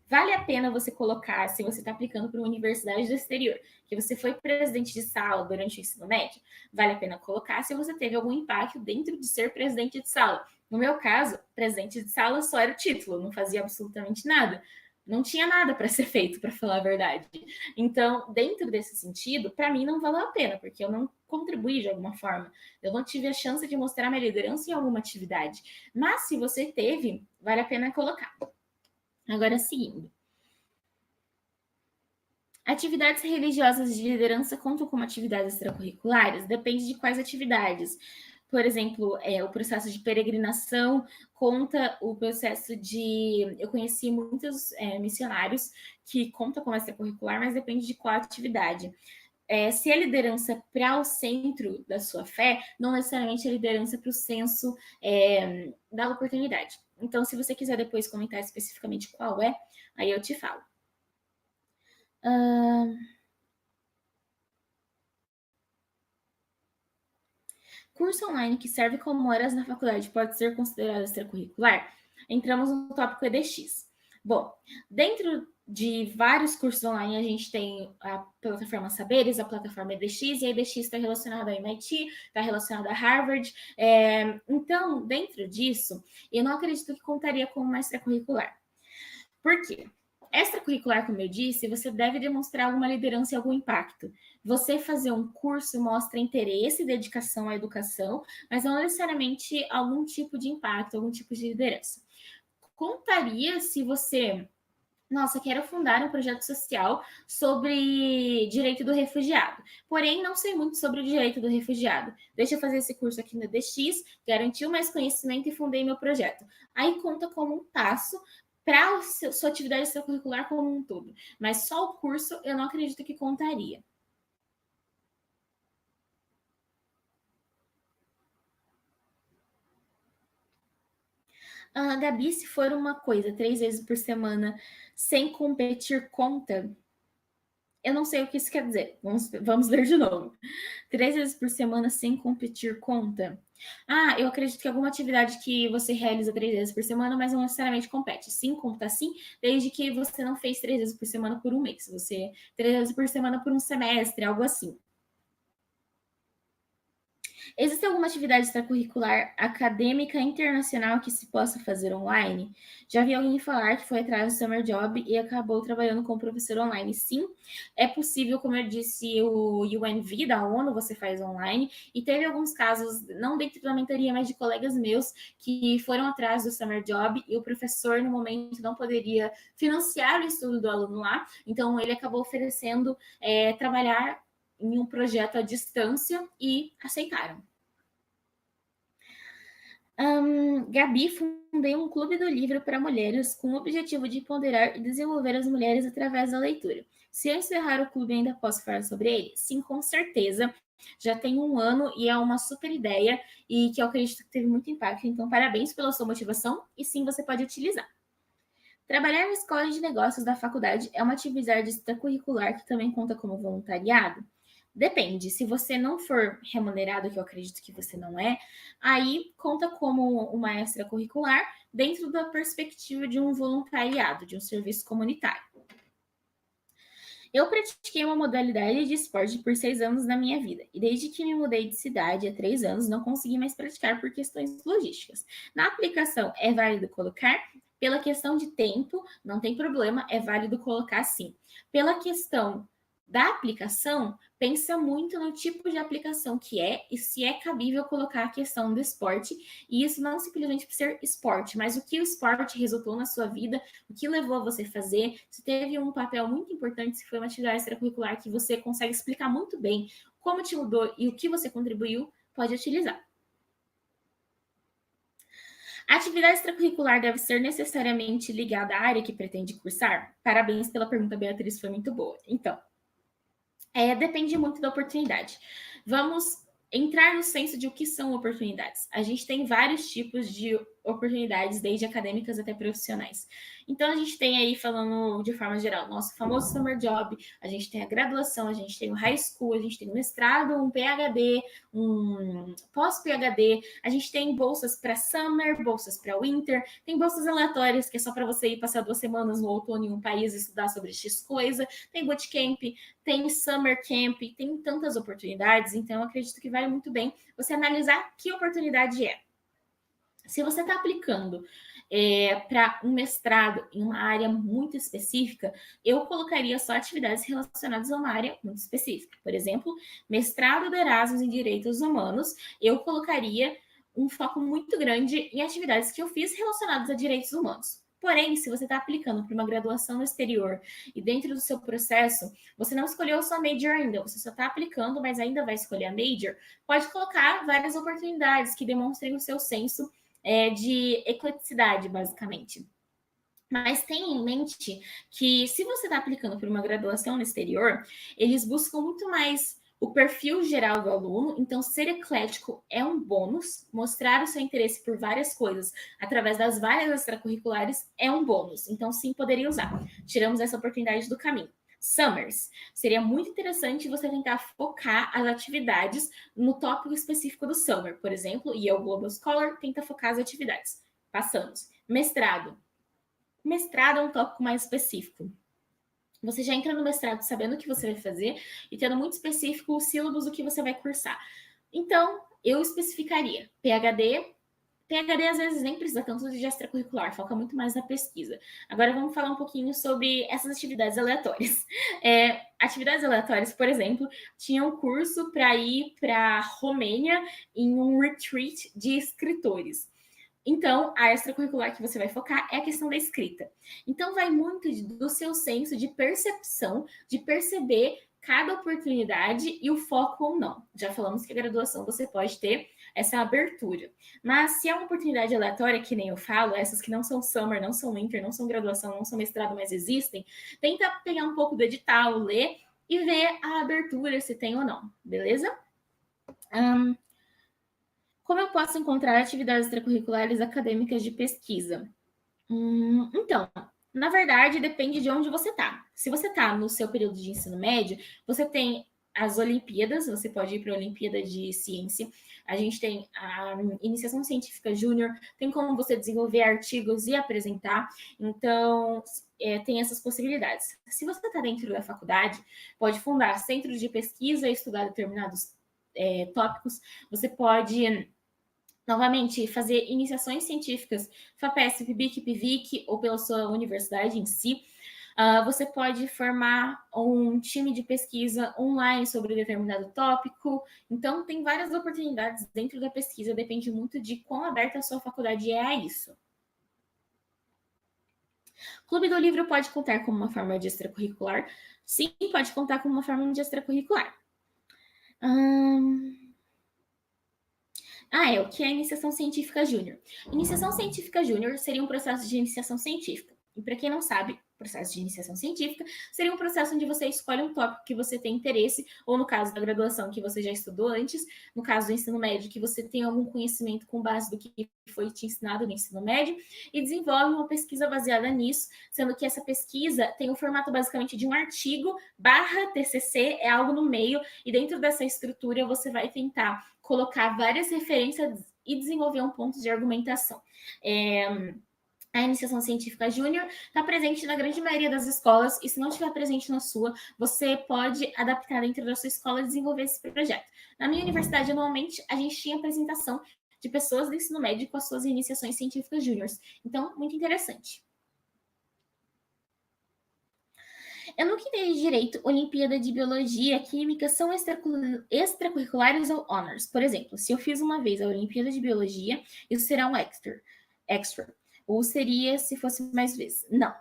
Vale a pena você colocar, se você está aplicando para uma universidade do exterior, que você foi presidente de sala durante o ensino médio, vale a pena colocar se você teve algum impacto dentro de ser presidente de sala. No meu caso, presidente de sala só era o título, não fazia absolutamente nada. Não tinha nada para ser feito, para falar a verdade. Então, dentro desse sentido, para mim não valeu a pena, porque eu não contribuí de alguma forma. Eu não tive a chance de mostrar minha liderança em alguma atividade. Mas se você teve, vale a pena colocar. Agora, seguindo. Atividades religiosas de liderança contam como atividades extracurriculares? Depende de quais atividades. Por exemplo, o processo de peregrinação conta o processo de... Eu conheci muitos missionários que conta como extracurricular, mas depende de qual atividade. Se é liderança para o centro da sua fé, não necessariamente é liderança para o senso da oportunidade. Então, se você quiser depois comentar especificamente qual é, aí eu te falo. Curso online que serve como horas na faculdade pode ser considerado extracurricular? Entramos no tópico EDX. Bom, dentro de vários cursos online, a gente tem a plataforma Saberes, a plataforma EDX, e a EDX está relacionada ao MIT, está relacionada a Harvard. Então, dentro disso, eu não acredito que contaria como uma extracurricular. Por quê? Extracurricular, como eu disse, você deve demonstrar alguma liderança e algum impacto. Você fazer um curso mostra interesse e dedicação à educação, mas não necessariamente algum tipo de impacto, algum tipo de liderança. Contaria se você, nossa, quero fundar um projeto social sobre direito do refugiado. Porém, não sei muito sobre o direito do refugiado. Deixa eu fazer esse curso aqui no DX, garantiu mais conhecimento e fundei meu projeto. Aí conta como um passo para a sua atividade extracurricular como um todo. Mas só o curso eu não acredito que contaria. Gabi, se for uma coisa 3 vezes por semana sem competir, conta? Eu não sei o que isso quer dizer. Vamos ler de novo. 3 vezes por semana sem competir, conta? Ah, eu acredito que alguma atividade que você realiza 3 vezes por semana, mas não necessariamente compete. Sim, conta sim, desde que você não fez 3 vezes por semana por um mês. Você 3 vezes por semana por um semestre, algo assim. Existe alguma atividade extracurricular acadêmica internacional que se possa fazer online? Já vi alguém falar que foi atrás do Summer Job e acabou trabalhando como professor online. Sim, é possível, como eu disse, o UNV da ONU você faz online, e teve alguns casos, não dentro da mentoria, mas de colegas meus, que foram atrás do Summer Job e o professor, no momento, não poderia financiar o estudo do aluno lá, então ele acabou oferecendo trabalhar em um projeto à distância e aceitaram. Gabi, fundei um clube do livro para mulheres com o objetivo de empoderar e desenvolver as mulheres através da leitura. Se eu encerrar o clube, ainda posso falar sobre ele? Sim, com certeza. Já tem um ano e é uma super ideia e que eu acredito que teve muito impacto. Então, parabéns pela sua motivação e sim, você pode utilizar. Trabalhar na escola de negócios da faculdade é uma atividade extracurricular que também conta como voluntariado? Depende. Se você não for remunerado, que eu acredito que você não é, aí conta como uma extracurricular dentro da perspectiva de um voluntariado, de um serviço comunitário. Eu pratiquei uma modalidade de esporte por 6 anos na minha vida, e desde que me mudei de cidade há 3 anos, não consegui mais praticar por questões logísticas. Na aplicação, é válido colocar? Pela questão de tempo, não tem problema, é válido colocar sim. Pela questão da aplicação, pensa muito no tipo de aplicação que é e se é cabível colocar a questão do esporte, e isso não simplesmente por ser esporte, mas o que o esporte resultou na sua vida, o que levou a você a fazer, se teve um papel muito importante, se foi uma atividade extracurricular que você consegue explicar muito bem como te mudou e o que você contribuiu, pode utilizar. A atividade extracurricular deve ser necessariamente ligada à área que pretende cursar? Parabéns pela pergunta, Beatriz, foi muito boa. Então, depende muito da oportunidade. Vamos entrar no senso de o que são oportunidades. A gente tem vários tipos de oportunidades, desde acadêmicas até profissionais. Então, a gente tem aí, falando de forma geral, nosso famoso summer job, a gente tem a graduação, a gente tem o high school, a gente tem o mestrado, um PhD, um pós-PhD, a gente tem bolsas para summer, bolsas para winter, tem bolsas aleatórias, que é só para você ir passar 2 semanas no outono em um país e estudar sobre X coisa, tem bootcamp, tem summer camp, tem tantas oportunidades, então eu acredito que vale muito bem você analisar que oportunidade é. Se você está aplicando para um mestrado em uma área muito específica, eu colocaria só atividades relacionadas a uma área muito específica. Por exemplo, mestrado de Erasmus em Direitos Humanos, eu colocaria um foco muito grande em atividades que eu fiz relacionadas a direitos humanos. Porém, se você está aplicando para uma graduação no exterior e dentro do seu processo, você não escolheu a sua major ainda, você só está aplicando, mas ainda vai escolher a major, pode colocar várias oportunidades que demonstrem o seu senso de ecleticidade, basicamente. Mas tenha em mente que se você está aplicando por uma graduação no exterior, eles buscam muito mais o perfil geral do aluno, então ser eclético é um bônus, mostrar o seu interesse por várias coisas através das várias extracurriculares é um bônus, então sim, poderia usar. Tiramos essa oportunidade do caminho. Summers. Seria muito interessante você tentar focar as atividades no tópico específico do Summer, por exemplo, e o Global Scholar tenta focar as atividades. Passamos. Mestrado. Mestrado é um tópico mais específico. Você já entra no mestrado sabendo o que você vai fazer e tendo muito específico o sílabus do que você vai cursar. Então, eu especificaria PhD. PhD às vezes nem precisa tanto de extracurricular, foca muito mais na pesquisa. Agora vamos falar um pouquinho sobre essas atividades aleatórias. Atividades aleatórias, por exemplo, tinha um curso para ir para a Romênia em um retreat de escritores. Então, a extracurricular que você vai focar é a questão da escrita. Então, vai muito do seu senso de percepção, de perceber cada oportunidade e o foco ou não. Já falamos que a graduação você pode ter essa abertura. Mas se é uma oportunidade aleatória, que nem eu falo, essas que não são summer, não são winter, não são graduação, não são mestrado, mas existem, tenta pegar um pouco do edital, ler e ver a abertura se tem ou não, beleza? Como eu posso encontrar atividades extracurriculares acadêmicas de pesquisa? Então, na verdade, depende de onde você está. Se você está no seu período de ensino médio, você tem as Olimpíadas, você pode ir para a Olimpíada de Ciência. A gente tem a iniciação científica júnior, tem como você desenvolver artigos e apresentar. Então, tem essas possibilidades. Se você está dentro da faculdade, pode fundar centros de pesquisa e estudar determinados tópicos. Você pode novamente, fazer iniciações científicas, FAPESP, PIBIC, PIVIC, ou pela sua universidade em si. Você pode formar um time de pesquisa online sobre determinado tópico. Então, tem várias oportunidades dentro da pesquisa, depende muito de quão aberta a sua faculdade é a isso. Clube do Livro pode contar como uma forma de extracurricular? Sim, pode contar como uma forma de extracurricular. O que é iniciação científica júnior? Iniciação científica júnior seria um processo de iniciação científica. E para quem não sabe, processo de iniciação científica seria um processo onde você escolhe um tópico que você tem interesse, ou no caso da graduação, que você já estudou antes, no caso do ensino médio, que você tem algum conhecimento com base do que foi te ensinado no ensino médio, e desenvolve uma pesquisa baseada nisso, sendo que essa pesquisa tem o formato basicamente de um artigo barra TCC, é algo no meio, e dentro dessa estrutura você vai tentar colocar várias referências e desenvolver um ponto de argumentação. A iniciação científica júnior está presente na grande maioria das escolas, e se não estiver presente na sua, você pode adaptar dentro da sua escola e desenvolver esse projeto. Na minha universidade, anualmente, a gente tinha apresentação de pessoas do ensino médio com as suas iniciações científicas júniores. Então, muito interessante. Eu nunca entendi direito, Olimpíada de Biologia, Química são extracurriculares ou honors? Por exemplo, se eu fiz uma vez a Olimpíada de Biologia, isso será um extra. Ou seria se fosse mais vezes? Não.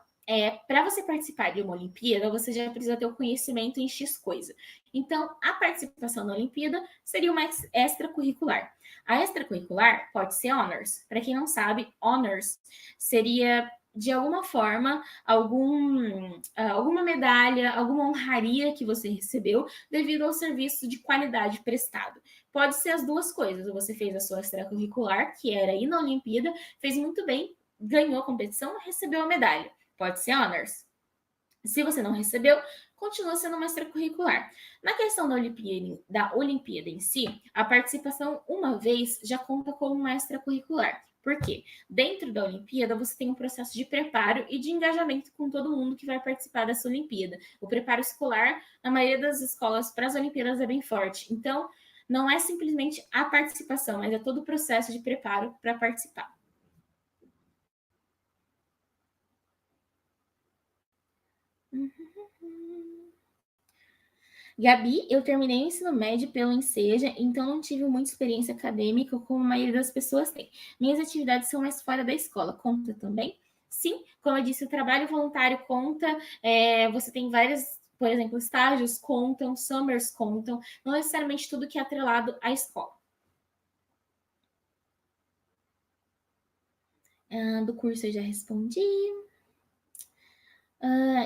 Para você participar de uma Olimpíada, você já precisa ter o conhecimento em X coisa. Então, a participação na Olimpíada seria uma extracurricular. A extracurricular pode ser honors. Para quem não sabe, honors seria de alguma forma, alguma medalha, alguma honraria que você recebeu devido ao serviço de qualidade prestado. Pode ser as duas coisas. Você fez a sua extracurricular, que era ir na Olimpíada, fez muito bem, ganhou a competição, recebeu a medalha. Pode ser honors. Se você não recebeu, continua sendo uma extracurricular. Na questão da Olimpíada em si, a participação uma vez já conta como uma extracurricular. Por quê? Dentro da Olimpíada, você tem um processo de preparo e de engajamento com todo mundo que vai participar dessa Olimpíada. O preparo escolar, na maioria das escolas, para as Olimpíadas é bem forte. Então, não é simplesmente a participação, mas é todo o processo de preparo para participar. Gabi, eu terminei o ensino médio pelo Enseja, então não tive muita experiência acadêmica como a maioria das pessoas tem. Minhas atividades são mais fora da escola. Conta também? Sim, como eu disse, o trabalho voluntário conta. Você tem várias, por exemplo, estágios contam, summers contam, não necessariamente tudo que é atrelado à escola. Do curso eu já respondi.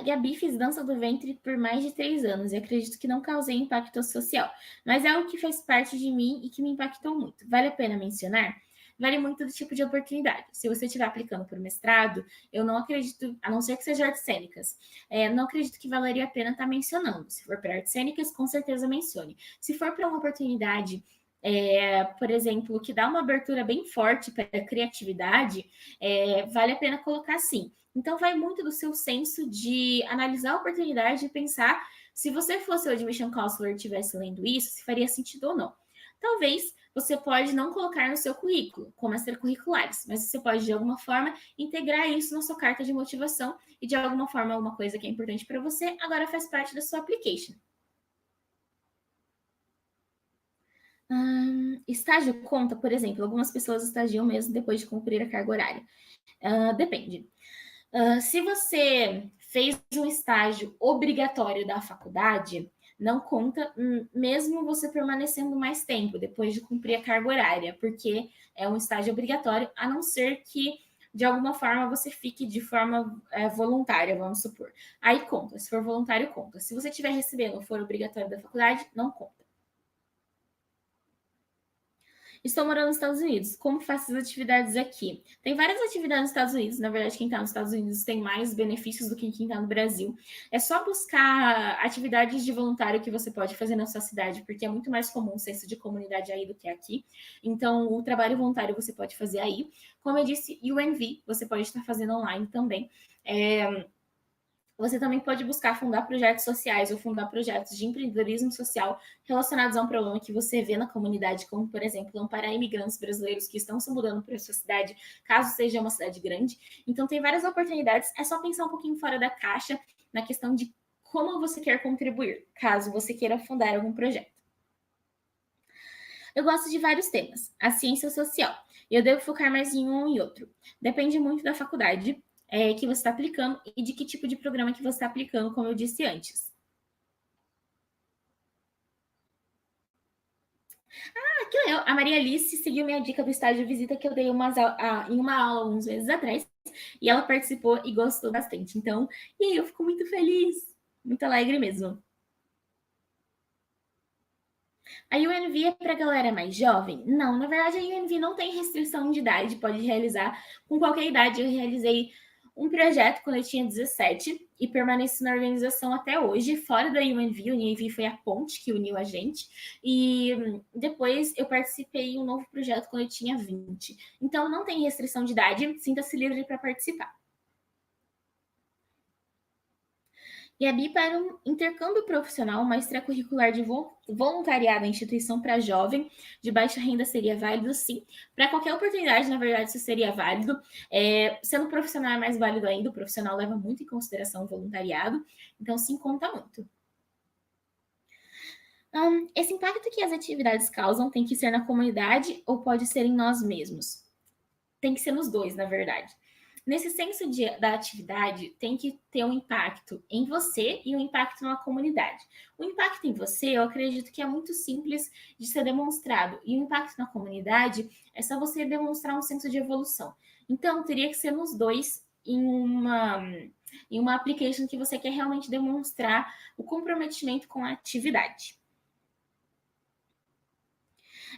Gabi, fiz dança do ventre por mais de 3 anos e acredito que não causei impacto social, mas é algo que faz parte de mim e que me impactou muito. Vale a pena mencionar? Vale muito do tipo de oportunidade. Se você estiver aplicando por mestrado, eu não acredito, a não ser que seja artes cênicas, não acredito que valeria a pena estar mencionando. Se for para artes cênicas, com certeza mencione. Se for para uma oportunidade, por exemplo, que dá uma abertura bem forte para a criatividade, vale a pena colocar sim. Então, vai muito do seu senso de analisar a oportunidade e pensar se você fosse o admission counselor e estivesse lendo isso, se faria sentido ou não. Talvez você pode não colocar no seu currículo, como extracurriculares, mas você pode, de alguma forma, integrar isso na sua carta de motivação e, de alguma forma, alguma coisa que é importante para você agora faz parte da sua application. Estágio conta, por exemplo, algumas pessoas estagiam mesmo depois de cumprir a carga horária. Depende. Se você fez um estágio obrigatório da faculdade, não conta, mesmo você permanecendo mais tempo depois de cumprir a carga horária, porque é um estágio obrigatório, a não ser que de alguma forma você fique de forma voluntária, vamos supor. Aí conta, se for voluntário, conta. Se você estiver recebendo for obrigatório da faculdade, não conta. Estou morando nos Estados Unidos. Como faço as atividades aqui? Tem várias atividades nos Estados Unidos. Na verdade, quem está nos Estados Unidos tem mais benefícios do que quem está no Brasil. É só buscar atividades de voluntário que você pode fazer na sua cidade, porque é muito mais comum o senso de comunidade aí do que aqui. Então, o trabalho voluntário você pode fazer aí. Como eu disse, UNV você pode estar fazendo online também. Você também pode buscar fundar projetos sociais ou fundar projetos de empreendedorismo social relacionados a um problema que você vê na comunidade, como, por exemplo, amparar imigrantes brasileiros que estão se mudando para a sua cidade, caso seja uma cidade grande. Então, tem várias oportunidades. É só pensar um pouquinho fora da caixa na questão de como você quer contribuir, caso você queira fundar algum projeto. Eu gosto de vários temas. A ciência social. Eu devo focar mais em um e outro. Depende muito da faculdade que você está aplicando e de que tipo de programa que você está aplicando, como eu disse antes. Que legal. A Maria Alice seguiu minha dica do estágio de visita que eu dei em uma aula alguns meses atrás. E ela participou e gostou bastante. Então, e eu fico muito feliz. Muito alegre mesmo. A UNV é para galera mais jovem? Não, na verdade a UNV não tem restrição de idade, pode realizar com qualquer idade. Eu realizei um projeto quando eu tinha 17 e permaneci na organização até hoje, fora da UNV. O UNV foi a ponte que uniu a gente. E depois eu participei em um novo projeto quando eu tinha 20. Então não tem restrição de idade, sinta-se livre para participar. E a BIPA era um intercâmbio profissional, uma extracurricular de voluntariado à instituição para jovem de baixa renda seria válido, sim. Para qualquer oportunidade, na verdade, isso seria válido. Sendo profissional é mais válido ainda, o profissional leva muito em consideração o voluntariado, então sim, conta muito. Esse impacto que as atividades causam tem que ser na comunidade ou pode ser em nós mesmos? Tem que ser nos dois, na verdade. Nesse senso da atividade, tem que ter um impacto em você e um impacto na comunidade. O impacto em você, eu acredito que é muito simples de ser demonstrado, e o impacto na comunidade é só você demonstrar um senso de evolução. Então, teria que ser nos dois em uma application que você quer realmente demonstrar o comprometimento com a atividade.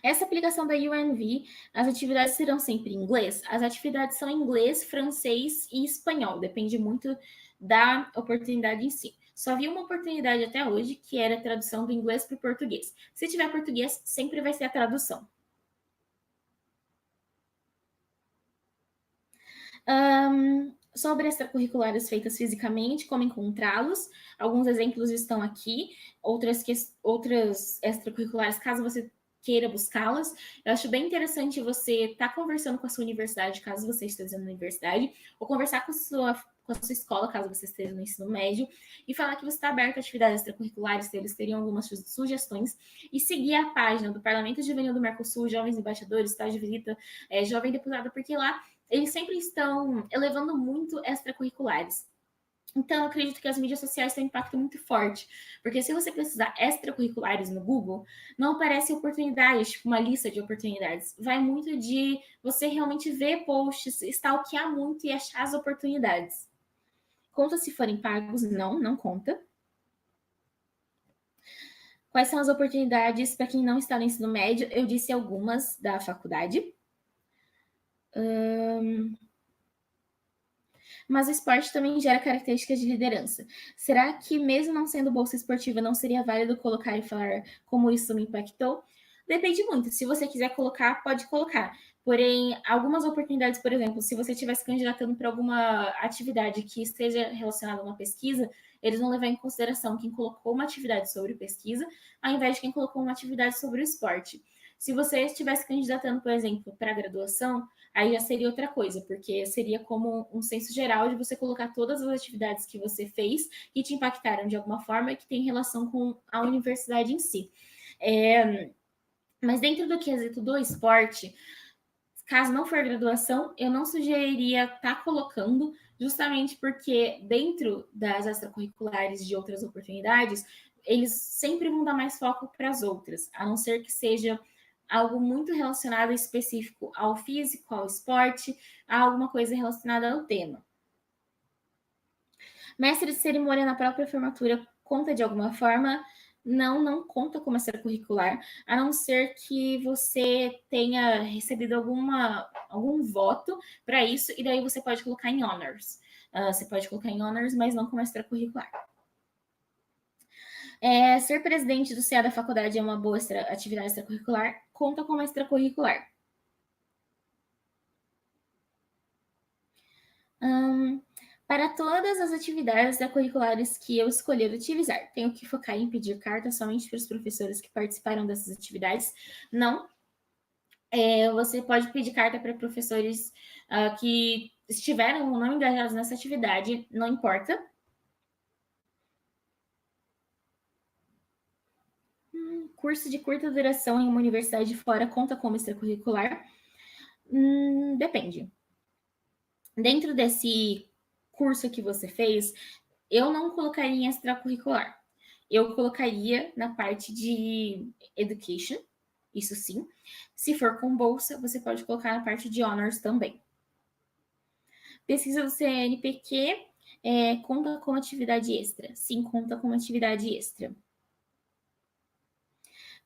Essa aplicação da UNV, as atividades serão sempre em inglês? As atividades são em inglês, francês e espanhol, depende muito da oportunidade em si. Só vi uma oportunidade até hoje, que era a tradução do inglês para o português. Se tiver português, sempre vai ser a tradução. Sobre extracurriculares feitas fisicamente, como encontrá-los. Alguns exemplos estão aqui, outras extracurriculares, caso você queira buscá-las. Eu acho bem interessante você estar conversando com a sua universidade, caso você esteja na universidade, ou conversar com a sua escola, caso você esteja no ensino médio, e falar que você está aberto a atividades extracurriculares, se eles teriam algumas sugestões, e seguir a página do Parlamento Juvenil do Mercosul, Jovens Embaixadores, Estágio de Visita, Jovem Deputado, porque lá eles sempre estão elevando muito extracurriculares. Então, eu acredito que as mídias sociais têm um impacto muito forte, porque se você precisar extracurriculares no Google, não aparece oportunidades, tipo uma lista de oportunidades. Vai muito de você realmente ver posts, stalkear muito e achar as oportunidades. Conta se forem pagos? Não, não conta. Quais são as oportunidades para quem não está no ensino médio? Eu disse algumas da faculdade. Mas o esporte também gera características de liderança. Será que, mesmo não sendo bolsa esportiva, não seria válido colocar e falar como isso me impactou? Depende muito. Se você quiser colocar, pode colocar. Porém, algumas oportunidades, por exemplo, se você estiver se candidatando para alguma atividade que esteja relacionada a uma pesquisa, eles vão levar em consideração quem colocou uma atividade sobre pesquisa, ao invés de quem colocou uma atividade sobre o esporte. Se você estivesse candidatando, por exemplo, para a graduação, aí já seria outra coisa, porque seria como um senso geral de você colocar todas as atividades que você fez que te impactaram de alguma forma e que tem relação com a universidade em si. Mas dentro do quesito do esporte, caso não for graduação, eu não sugeriria estar colocando, justamente porque dentro das extracurriculares de outras oportunidades, eles sempre vão dar mais foco para as outras, a não ser que seja algo muito relacionado específico ao físico, ao esporte, a alguma coisa relacionada ao tema. Mestre de cerimônia na própria formatura conta de alguma forma? não conta como extracurricular, a não ser que você tenha recebido algum voto para isso, e daí você pode colocar em honors. Você pode colocar em honors, mas não como extracurricular. Ser presidente do CA da faculdade é uma boa atividade extracurricular, conta como extracurricular. Para todas as atividades extracurriculares que eu escolher utilizar, tenho que focar em pedir carta somente para os professores que participaram dessas atividades? Não. Você pode pedir carta para professores que estiveram ou não engajados nessa atividade, não importa. Curso de curta duração em uma universidade fora conta como extracurricular? Depende. Dentro desse curso que você fez, eu não colocaria em extracurricular. Eu colocaria na parte de education, isso sim. Se for com bolsa, você pode colocar na parte de honors também. Pesquisa do CNPq conta como atividade extra? Sim, conta como atividade extra.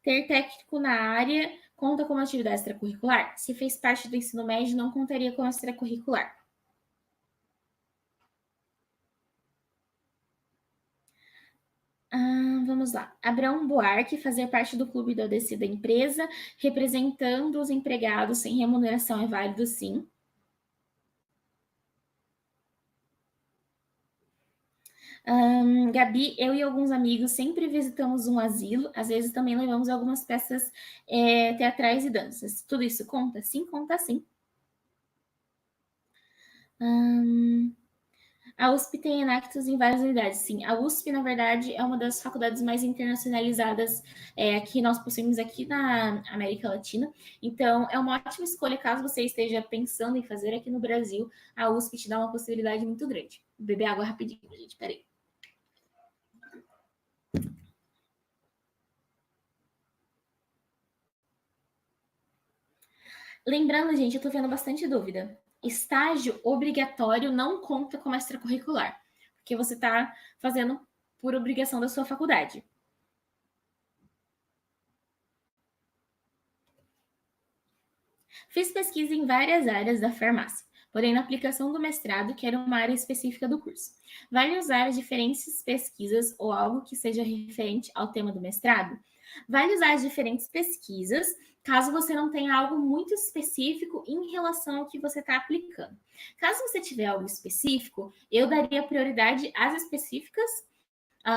Ter técnico na área conta como atividade extracurricular? Se fez parte do ensino médio, não contaria como extracurricular. Vamos lá. Abraão Buarque fazer parte do clube do ADC da empresa, representando os empregados sem remuneração é válido, sim. Gabi, eu e alguns amigos sempre visitamos um asilo, às vezes também levamos algumas peças teatrais e danças. Tudo isso conta? Sim, conta sim. A USP tem Enactus em várias unidades, sim. A USP, na verdade, é uma das faculdades mais internacionalizadas que nós possuímos aqui na América Latina. Então, é uma ótima escolha caso você esteja pensando em fazer aqui no Brasil. A USP te dá uma possibilidade muito grande. Vou beber água rapidinho, gente, peraí. Lembrando, gente, eu tô vendo bastante dúvida. Estágio obrigatório não conta como extracurricular, porque você está fazendo por obrigação da sua faculdade. Fiz pesquisa em várias áreas da farmácia, porém na aplicação do mestrado quero uma área específica do curso. Vale usar diferentes pesquisas ou algo que seja referente ao tema do mestrado? Vale usar diferentes pesquisas, caso você não tenha algo muito específico em relação ao que você está aplicando. Caso você tiver algo específico, eu daria prioridade às específicas,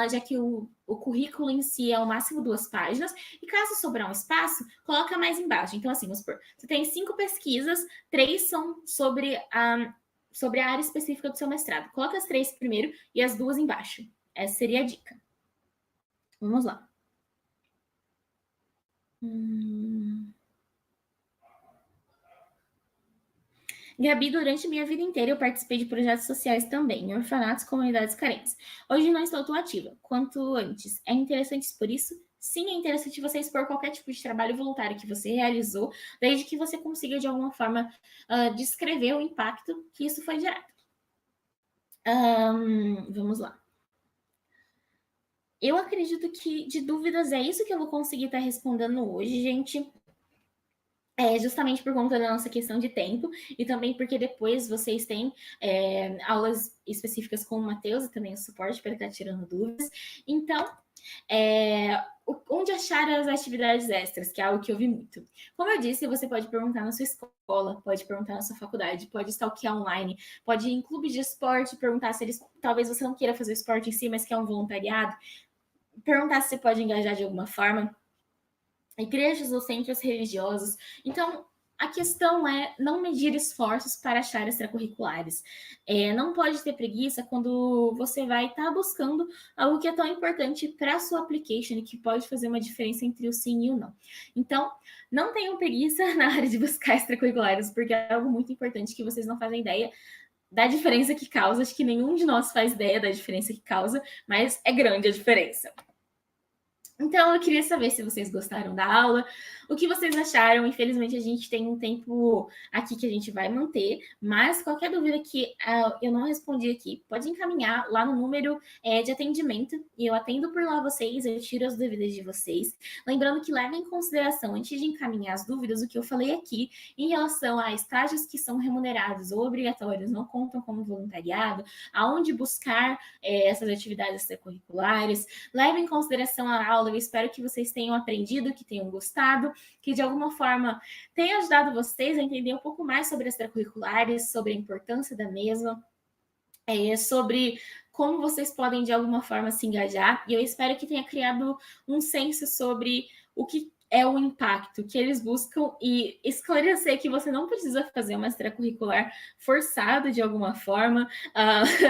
já que o currículo em si é o máximo 2 páginas, e caso sobrar um espaço, coloca mais embaixo. Então, assim, vamos supor, você tem 5 pesquisas, 3 são sobre a área específica do seu mestrado. Coloca as 3 primeiro e as 2 embaixo. Essa seria a dica. Vamos lá. Gabi, durante minha vida inteira eu participei de projetos sociais também, em orfanatos e comunidades carentes. Hoje não estou tão ativa quanto antes. É interessante por isso? Sim, é interessante você expor qualquer tipo de trabalho voluntário que você realizou, desde que você consiga, de alguma forma, descrever o impacto que isso foi gerado. Vamos lá. Eu acredito que, de dúvidas, é isso que eu vou conseguir estar respondendo hoje, gente. Justamente por conta da nossa questão de tempo e também porque depois vocês têm aulas específicas com o Matheus e também o suporte para estar tirando dúvidas. Então, onde achar as atividades extras, que é algo que eu vi muito. Como eu disse, você pode perguntar na sua escola, pode perguntar na sua faculdade, pode stalkear online, pode ir em clubes de esporte, perguntar se eles, talvez você não queira fazer esporte em si, mas quer um voluntariado, perguntar se você pode engajar de alguma forma. Igrejas ou centros religiosos. Então, a questão é não medir esforços para achar extracurriculares. Não pode ter preguiça quando você vai estar buscando algo que é tão importante para a sua application e que pode fazer uma diferença entre o sim e o não. Então, não tenham preguiça na área de buscar extracurriculares, porque é algo muito importante que vocês não fazem ideia da diferença que causa. Acho que nenhum de nós faz ideia da diferença que causa, mas é grande a diferença. Então, eu queria saber se vocês gostaram da aula, o que vocês acharam. Infelizmente, a gente tem um tempo aqui que a gente vai manter, mas qualquer dúvida que eu não respondi aqui, pode encaminhar lá no número de atendimento e eu atendo por lá vocês, eu tiro as dúvidas de vocês. Lembrando que levem em consideração, antes de encaminhar as dúvidas, o que eu falei aqui em relação a estágios que são remunerados ou obrigatórios, não contam como voluntariado, aonde buscar essas atividades extracurriculares. Leve em consideração a aula, eu espero que vocês tenham aprendido, que tenham gostado, que de alguma forma tenha ajudado vocês a entender um pouco mais sobre as extracurriculares, sobre a importância da mesma, sobre como vocês podem de alguma forma se engajar, e eu espero que tenha criado um senso sobre o que é o impacto que eles buscam e esclarecer que você não precisa fazer uma extracurricular forçado de alguma forma,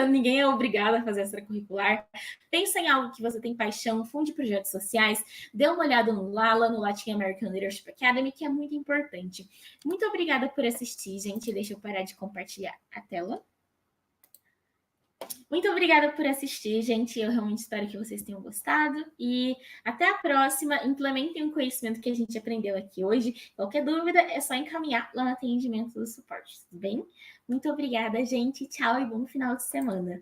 ninguém é obrigado a fazer extracurricular. Pensa em algo que você tem paixão, funde projetos sociais, dê uma olhada no LALA, no Latin American Leadership Academy, que é muito importante. Muito obrigada por assistir, gente. Deixa eu parar de compartilhar a tela. Muito obrigada por assistir, gente. Eu realmente espero que vocês tenham gostado. E até a próxima. Implementem o conhecimento que a gente aprendeu aqui hoje. Qualquer dúvida é só encaminhar lá no atendimento do suporte, tudo bem? Muito obrigada, gente. Tchau e bom final de semana.